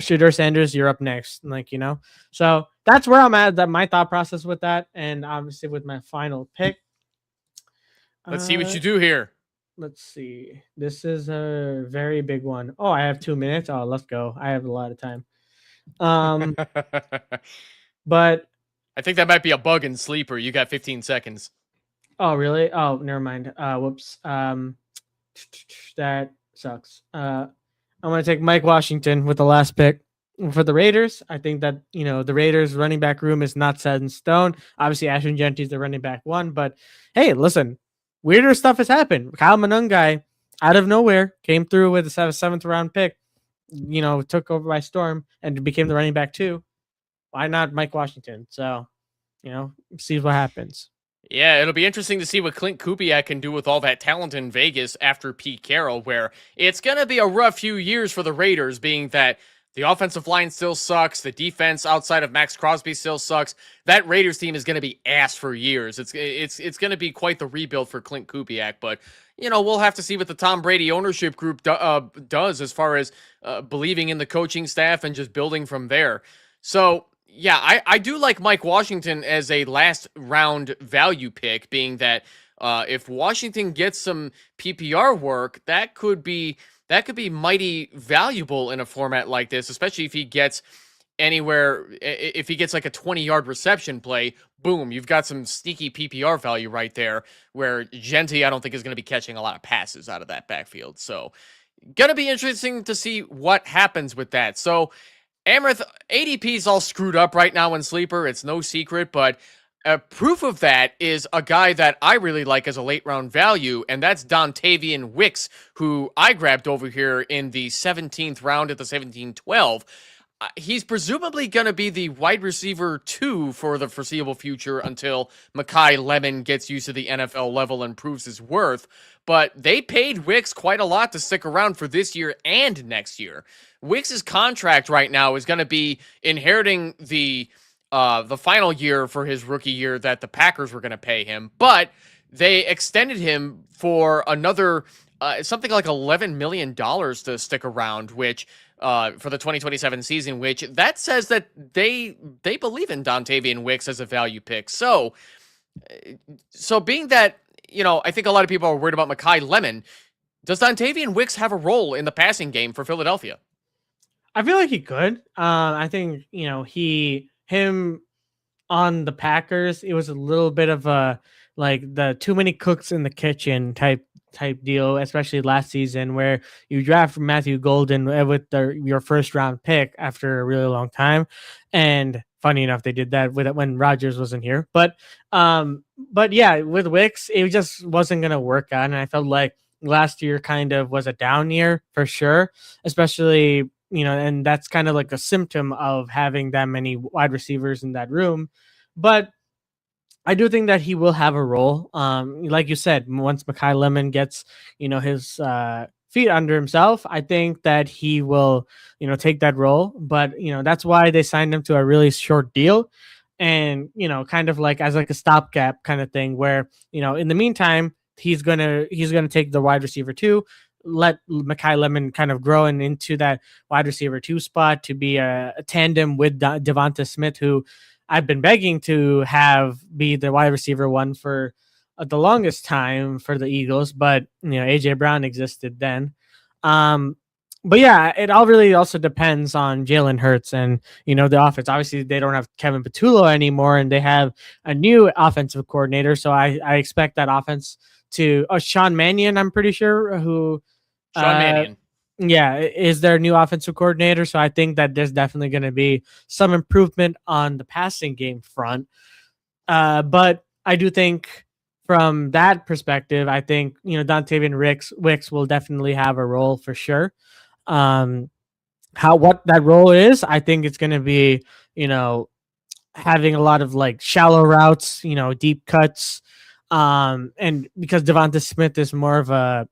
Shedeur Sanders, you're up next. Like, so that's where I'm at. That my thought process with that, and obviously with my final pick. Let's see what you do here. Let's see. This is a very big one. Oh, I have 2 minutes. Oh, let's go. I have a lot of time. But I think that might be a bug in Sleeper. You got 15 seconds. oh, really? Oh, never mind. Whoops. That sucks. I'm gonna take Mike Washington with the last pick for the Raiders. I think that the Raiders running back room is not set in stone. Obviously, Ashton Genty's the running back one, but hey, listen, weirder stuff has happened. Kyle Monangai out of nowhere came through with a 7th round pick. Took over by storm and became the running back too. Why not Mike Washington? So, see what happens. Yeah, it'll be interesting to see what Clint Kubiak can do with all that talent in Vegas after Pete Carroll, where it's going to be a rough few years for the Raiders, being that the offensive line still sucks, the defense outside of Max Crosby still sucks. That Raiders team is going to be ass for years. It's going to be quite the rebuild for Clint Kubiak, but we'll have to see what the Tom Brady ownership group does as far as believing in the coaching staff and just building from there. So, yeah, I do like Mike Washington as a last round value pick, being that if Washington gets some PPR work, that could be mighty valuable in a format like this, especially if he gets if he gets like a 20-yard reception play, boom, you've got some sneaky PPR value right there, where Genty, I don't think, is going to be catching a lot of passes out of that backfield. So, going to be interesting to see what happens with that. So, Amrith, ADP is all screwed up right now in Sleeper. It's no secret, but proof of that is a guy that I really like as a late round value, and that's Dontavian Wicks, who I grabbed over here in the 17th round at the 17-12. He's presumably going to be the wide receiver 2 for the foreseeable future until Mekhi Lemon gets used to the NFL level and proves his worth. But they paid Wicks quite a lot to stick around for this year and next year. Wicks' contract right now is going to be inheriting the final year for his rookie year that the Packers were going to pay him, but they extended him for another something like $11 million to stick around, which for the 2027 season, which that says that they believe in Dontavian Wicks as a value pick. So being that, I think a lot of people are worried about Mekhi Lemon, does Dontavian Wicks have a role in the passing game for Philadelphia? I feel like he could. I think, him on the Packers, it was a little bit of a like the too many cooks in the kitchen type deal, especially last season where you draft Matthew Golden with your first round pick after a really long time. And funny enough, they did that when Rodgers wasn't here. But yeah, with Wicks, it just wasn't going to work out. And I felt like last year kind of was a down year for sure, especially and that's kind of like a symptom of having that many wide receivers in that room. But I do think that he will have a role. Like you said, once Mekhi Lemon gets, his feet under himself, I think that he will, take that role. But, that's why they signed him to a really short deal. And, kind of like as like a stopgap kind of thing where, in the meantime, he's gonna take the wide receiver 2, let Mekhi Lemon kind of grow into that wide receiver 2 spot to be a tandem with Devonta Smith, who I've been begging to be the wide receiver 1 for the longest time for the Eagles, but AJ Brown existed then. But yeah, it all really also depends on Jalen Hurts and the offense. Obviously, they don't have Kevin Patullo anymore, and they have a new offensive coordinator. So I expect that offense to Sean Mannion, I'm pretty sure, who Sean Mannion. Yeah, is their new offensive coordinator. So I think that there's definitely going to be some improvement on the passing game front. But I do think from that perspective, I think, Dontavian Wicks will definitely have a role for sure. What that role is, I think it's going to be, having a lot of like shallow routes, deep cuts. And because Devonta Smith is more of a,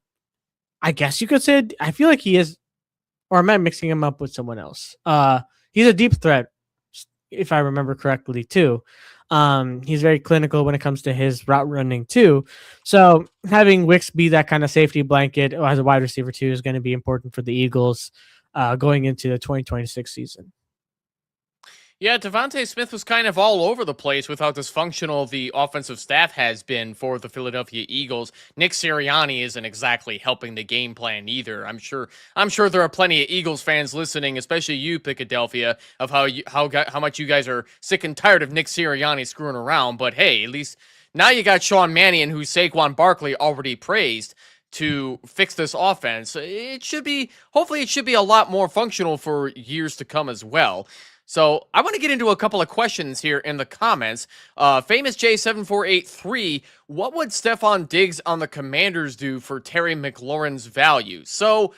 I guess you could say, I feel like he is, or am I mixing him up with someone else? He's a deep threat. if I remember correctly, too. He's very clinical when it comes to his route running too. So having Wicks be that kind of safety blanket as a wide receiver too is going to be important for the Eagles going into the 2026 season. Yeah, Devontae Smith was kind of all over the place with how dysfunctional the offensive staff has been for the Philadelphia Eagles. Nick Sirianni isn't exactly helping the game plan either. I'm sure there are plenty of Eagles fans listening, especially you, Philadelphia, of how much you guys are sick and tired of Nick Sirianni screwing around. But hey, at least now you got Sean Mannion, who Saquon Barkley already praised, to fix this offense. Hopefully it should be a lot more functional for years to come as well. So I want to get into a couple of questions here in the comments. Famous J7483, what would Stefon Diggs on the Commanders do for Terry McLaurin's value? So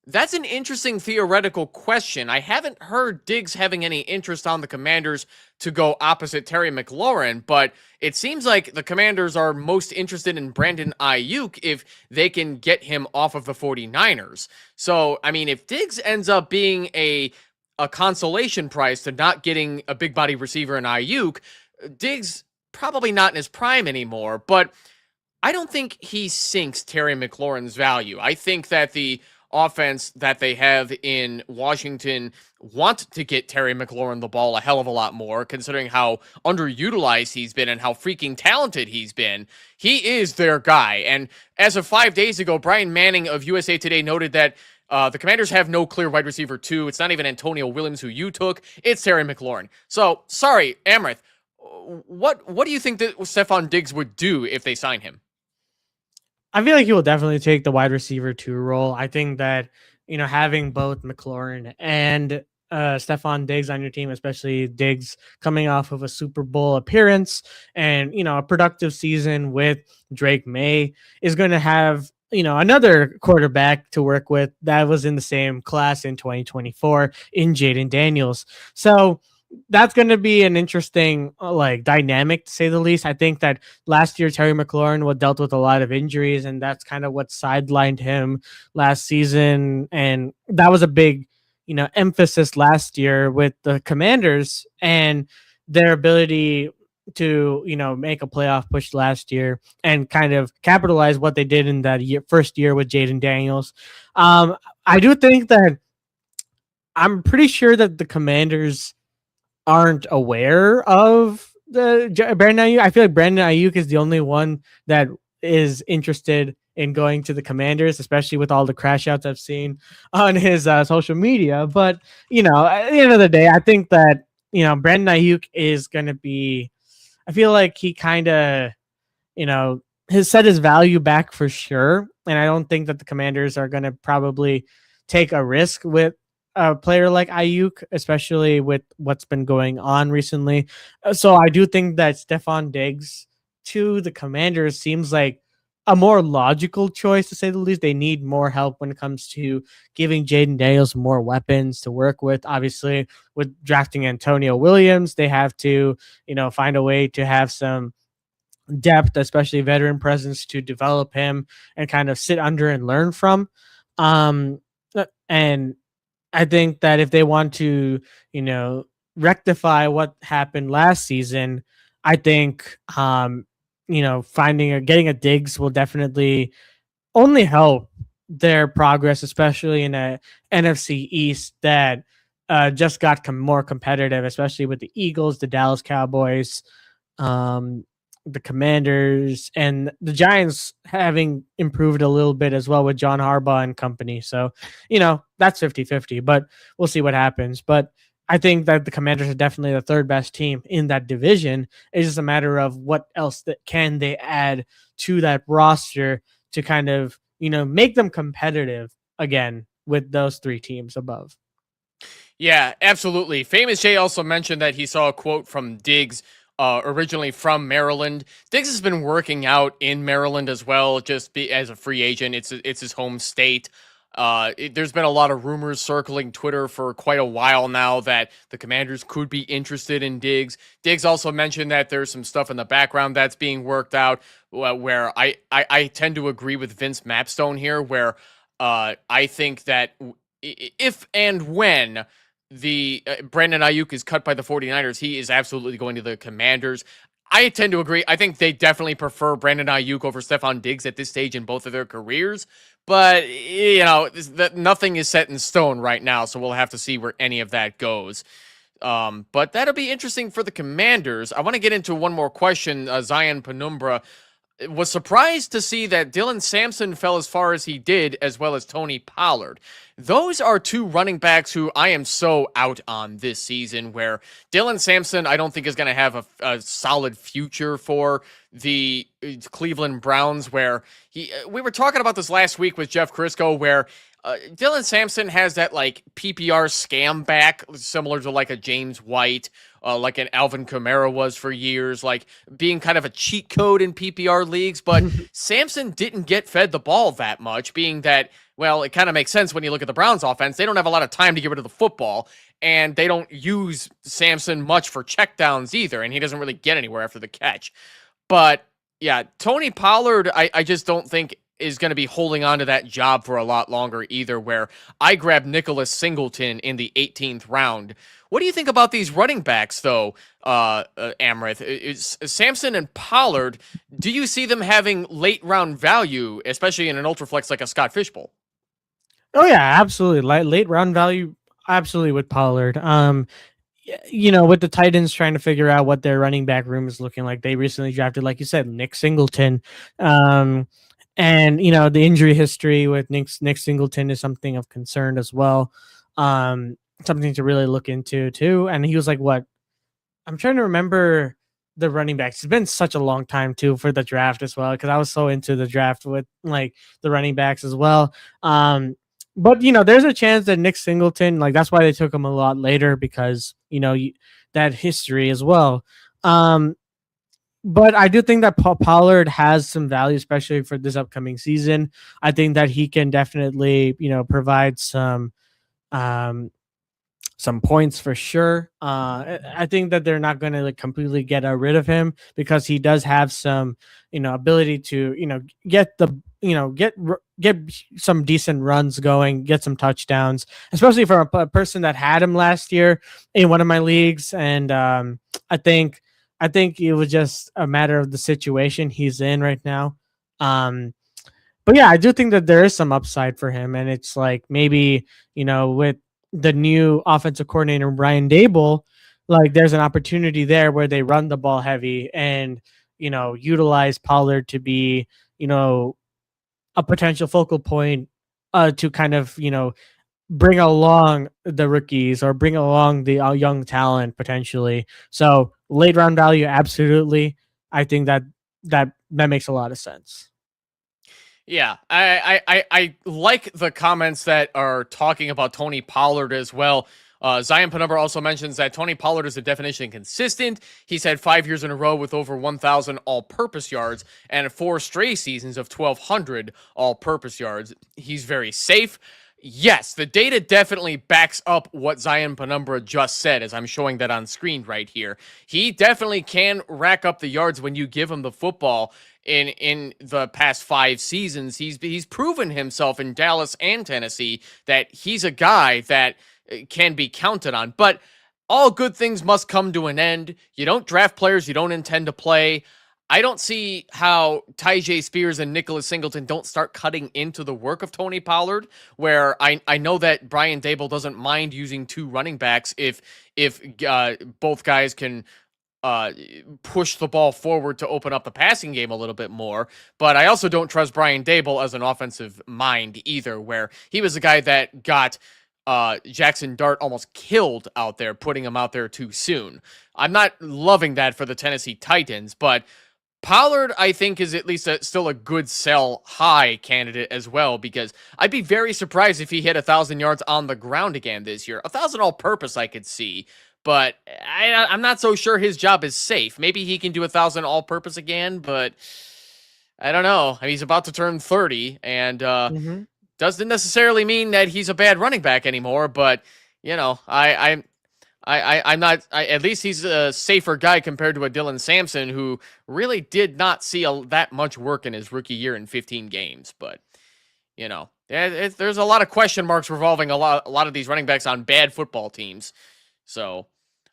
that's an interesting theoretical question. I haven't heard Diggs having any interest on the Commanders to go opposite Terry McLaurin, but it seems like the Commanders are most interested in Brandon Ayuk if they can get him off of the 49ers. So, I mean, if Diggs ends up being a consolation prize to not getting a big body receiver in Ayuk, Diggs probably not in his prime anymore, but I don't think he sinks Terry McLaurin's value. I think that the offense that they have in Washington want to get Terry McLaurin the ball a hell of a lot more, considering how underutilized he's been and how freaking talented he's been. He is their guy. And as of 5 days ago, Brian Manning of USA Today noted that the Commanders have no clear wide receiver 2. It's not even Antonio Williams who you took. It's Terry McLaurin. So, sorry, Amrith, what do you think that Stefon Diggs would do if they sign him? I feel like he will definitely take the wide receiver 2 role. I think that, having both McLaurin and Stefon Diggs on your team, especially Diggs coming off of a Super Bowl appearance and, a productive season with Drake May, is going to have another quarterback to work with that was in the same class in 2024 in Jaden Daniels. So that's going to be an interesting dynamic, to say the least. I think that last year Terry McLaurin dealt with a lot of injuries, and that's kind of what sidelined him last season. And that was a big, emphasis last year with the Commanders and their ability to make a playoff push last year and kind of capitalize what they did in that first year with Jaden Daniels. I do think that I'm pretty sure that the Commanders aren't aware of the Brandon Ayuk. I feel like Brandon Ayuk is the only one that is interested in going to the Commanders, especially with all the crash outs I've seen on his social media. But, at the end of the day, I think that, Brandon Ayuk is going to be, I feel like he kind of, has set his value back for sure. And I don't think that the Commanders are going to probably take a risk with a player like Ayuk, especially with what's been going on recently. So I do think that Stefon Diggs to the Commanders seems like a more logical choice, to say the least. They need more help when it comes to giving Jaden Daniels more weapons to work with. Obviously, with drafting Antonio Williams, they have to, find a way to have some depth, especially veteran presence, to develop him and kind of sit under and learn from. And I think that if they want to, rectify what happened last season, I think, finding or getting a Diggs will definitely only help their progress, especially in a NFC East that just got more competitive, especially with the Eagles, the Dallas Cowboys, the Commanders, and the Giants having improved a little bit as well with John Harbaugh and company. So, that's 50-50, but we'll see what happens. But I think that the Commanders are definitely the third best team in that division. It's just a matter of what else that can they add to that roster to kind of, make them competitive again with those three teams above. Yeah, absolutely. Famous Jay also mentioned that he saw a quote from Diggs, originally from Maryland. Diggs has been working out in Maryland as well, as a free agent. It's his home state. There's been a lot of rumors circling Twitter for quite a while now that the Commanders could be interested in Diggs. Diggs also mentioned that there's some stuff in the background that's being worked out, where I tend to agree with Vince Mapstone here, where I think that if and when the Brandon Ayuk is cut by the 49ers, he is absolutely going to the Commanders. I tend to agree. I think they definitely prefer Brandon Ayuk over Stephon Diggs at this stage in both of their careers. But, nothing is set in stone right now, so we'll have to see where any of that goes. But that'll be interesting for the Commanders. I want to get into one more question. Zion Penumbra was surprised to see that Dylan Sampson fell as far as he did, as well as Tony Pollard. Those are two running backs who I am so out on this season, where Dylan Sampson, I don't think is going to have a solid future for the Cleveland Browns, where we were talking about this last week with Jeff Crisco, where Dylan Sampson has that like PPR scam back, similar to like a James White, like an Alvin Kamara was for years, like being kind of a cheat code in PPR leagues. But Sampson didn't get fed the ball that much, being that, well, it kind of makes sense when you look at the Browns offense. They don't have a lot of time to get rid of the football, and they don't use Sampson much for checkdowns either, and he doesn't really get anywhere after the catch. But yeah, Tony Pollard, I just don't think is going to be holding on to that job for a lot longer either, where I grabbed Nicholas Singleton in the 18th round. What do you think about these running backs, though, Amrith? Is Sampson and Pollard, do you see them having late-round value, especially in an ultraflex like a Scott Fishbowl? Oh, yeah, absolutely. Late round value, absolutely, with Pollard. With the Titans trying to figure out what their running back room is looking like, they recently drafted, like you said, Nick Singleton. And the injury history with Nick Singleton is something of concern as well. Something to really look into too. And he was like, what? I'm trying to remember the running backs. It's been such a long time too for the draft as well, because I was so into the draft with like the running backs as well. But there's a chance that Nick Singleton, like that's why they took him a lot later, because that history as well. But I do think that Pollard has some value, especially for this upcoming season. I think that he can definitely, provide some points for sure. I think that they're not going to like completely get rid of him, because he does have some, ability to, get the, get some decent runs going, get some touchdowns, especially for a person that had him last year in one of my leagues. And I think it was just a matter of the situation he's in right now. But yeah, I do think that there is some upside for him. And it's like maybe, with the new offensive coordinator, Brian Dable, like there's an opportunity there where they run the ball heavy and, utilize Pollard to be, a potential focal point to kind of, bring along the rookies or bring along the young talent potentially. So late round value, absolutely. I think that makes a lot of sense. Yeah, I like the comments that are talking about Tony Pollard as well. Zion Penumbra also mentions that Tony Pollard is a definition consistent. He's had 5 years in a row with over 1,000 all-purpose yards and 4 straight seasons of 1,200 all-purpose yards. He's very safe. Yes, the data definitely backs up what Zion Penumbra just said, as I'm showing that on screen right here. He definitely can rack up the yards when you give him the football. In the past 5 seasons, he's proven himself in Dallas and Tennessee that he's a guy that can be counted on. But all good things must come to an end. You don't draft players you don't intend to play. I don't see how Tyjae Spears and Nicholas Singleton don't start cutting into the work of Tony Pollard, where I know that Brian Dable doesn't mind using 2 running backs if both guys can push the ball forward to open up the passing game a little bit more. But I also don't trust Brian Dable as an offensive mind either, where he was the guy that got Jackson Dart almost killed out there, putting him out there too soon. I'm not loving that for the Tennessee Titans, but Pollard, I think, is at least still a good sell high candidate as well, because I'd be very surprised if he hit 1,000 yards on the ground again this year. 1,000 all-purpose I could see, but I'm not so sure his job is safe. Maybe he can do 1,000 all-purpose again, but I don't know. I mean, he's about to turn 30, and doesn't necessarily mean that he's a bad running back anymore. But I'm not. At least he's a safer guy compared to a Dylan Sampson, who really did not see that much work in his rookie year in 15 games. But Yeah, there's a lot of question marks revolving a lot of these running backs on bad football teams. So,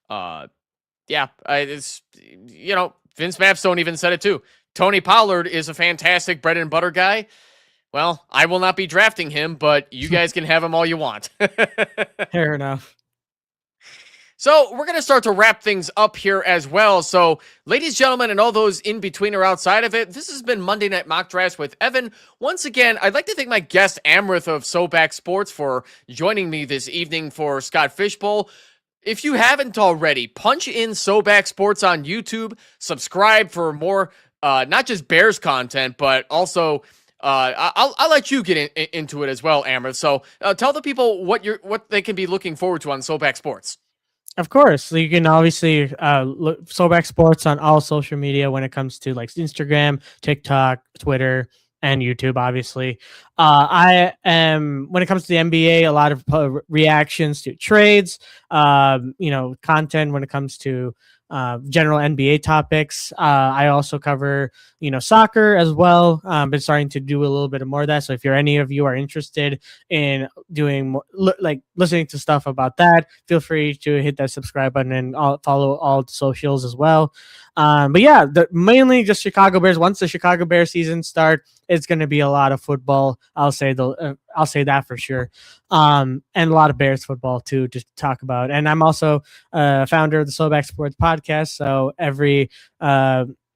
yeah, it's Vince Mapstone even said it too. Tony Pollard is a fantastic bread and butter guy. Well, I will not be drafting him, but you guys can have him all you want. Fair enough. So we're going to start to wrap things up here as well. So, ladies and gentlemen, and all those in between or outside of it, this has been Monday Night Mock Drafts with Evan. Once again, I'd like to thank my guest, Amrith of SoBack Sports, for joining me this evening for Scott Fishbowl. If you haven't already, punch in SoBack Sports on YouTube. Subscribe for more, not just Bears content, but also I'll let you get into it as well, Amrith. So tell the people what they can be looking forward to on SoBack Sports. Of course, you can obviously look SoBack Sports on all social media when it comes to like Instagram, TikTok, Twitter, and YouTube. Obviously, I am when it comes to the NBA, a lot of reactions to trades, content when it comes to general NBA topics. I also cover, soccer as well. Been starting to do a little bit more of that. So if any of you are interested in doing more, listening to stuff about that, feel free to hit that subscribe button and follow all the socials as well. But yeah, mainly just Chicago Bears. Once the Chicago Bears season start, it's going to be a lot of football. I'll say that for sure. And a lot of Bears football too, to talk about. And I'm also founder of the SoBack Sports podcast. So every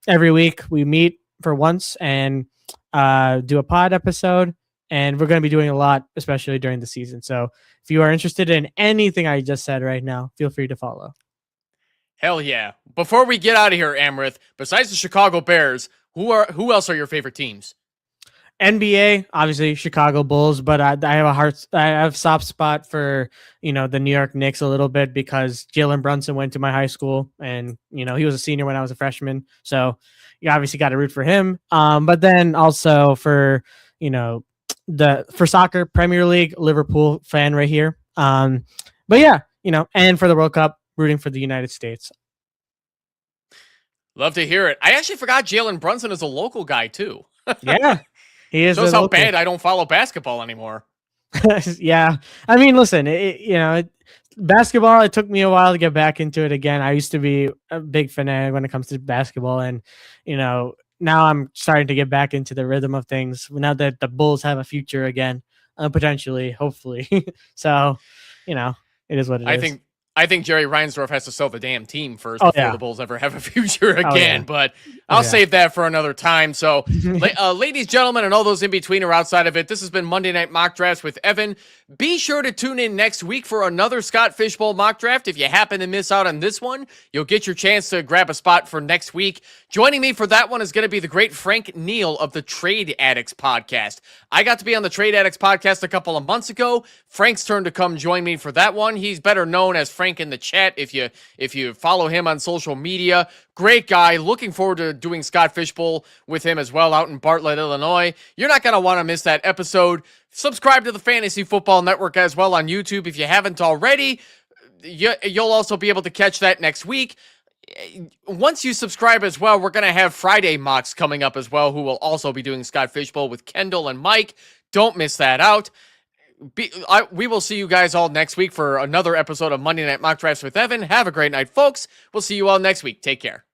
week we meet for once and do a pod episode. And we're going to be doing a lot, especially during the season. So if you are interested in anything I just said right now, feel free to follow. Hell yeah. Before we get out of here, Amrith, besides the Chicago Bears, who else are your favorite teams? NBA, obviously Chicago Bulls, but I have a soft spot for, the New York Knicks a little bit because Jalen Brunson went to my high school and, he was a senior when I was a freshman. So you obviously got to root for him. But then also for, for soccer, Premier League, Liverpool fan right here. But yeah, and for the World Cup, rooting for the United States. Love to hear it. I actually forgot Jalen Brunson is a local guy too. Yeah. He is. Shows how bad I don't follow basketball anymore. Yeah. I mean, listen, basketball, it took me a while to get back into it again. I used to be a big fanatic when it comes to basketball. And, now I'm starting to get back into the rhythm of things now that the Bulls have a future again, potentially, hopefully. So, it is what it is. I think Jerry Reinsdorf has to sell the damn team first before the Bulls ever have a future again, but I'll save that for another time. So, ladies, gentlemen, and all those in between or outside of it, this has been Monday Night Mock Drafts with Evan. Be sure to tune in next week for another Scott Fishbowl mock draft. If you happen to miss out on this one, you'll get your chance to grab a spot for next week. Joining me for that one is going to be the great Frank Neal of the Trade Addicts podcast. I got to be on the Trade Addicts podcast a couple of months ago. Frank's turn to come join me for that one. He's better known as Frank in the chat if you follow him on social media. Great guy. Looking forward to doing Scott Fishbowl with him as well out in Bartlett, Illinois. You're not going to want to miss that episode. Subscribe to the Fantasy Football Network as well on YouTube if you haven't already. You'll also be able to catch that next week. Once you subscribe as well, we're going to have Friday mocks coming up as well, who will also be doing Scott Fishbowl with Kendall and Mike. Don't miss that out. We will see you guys all next week for another episode of Monday Night Mock Drafts with Evan. Have a great night, folks. We'll see you all next week. Take care.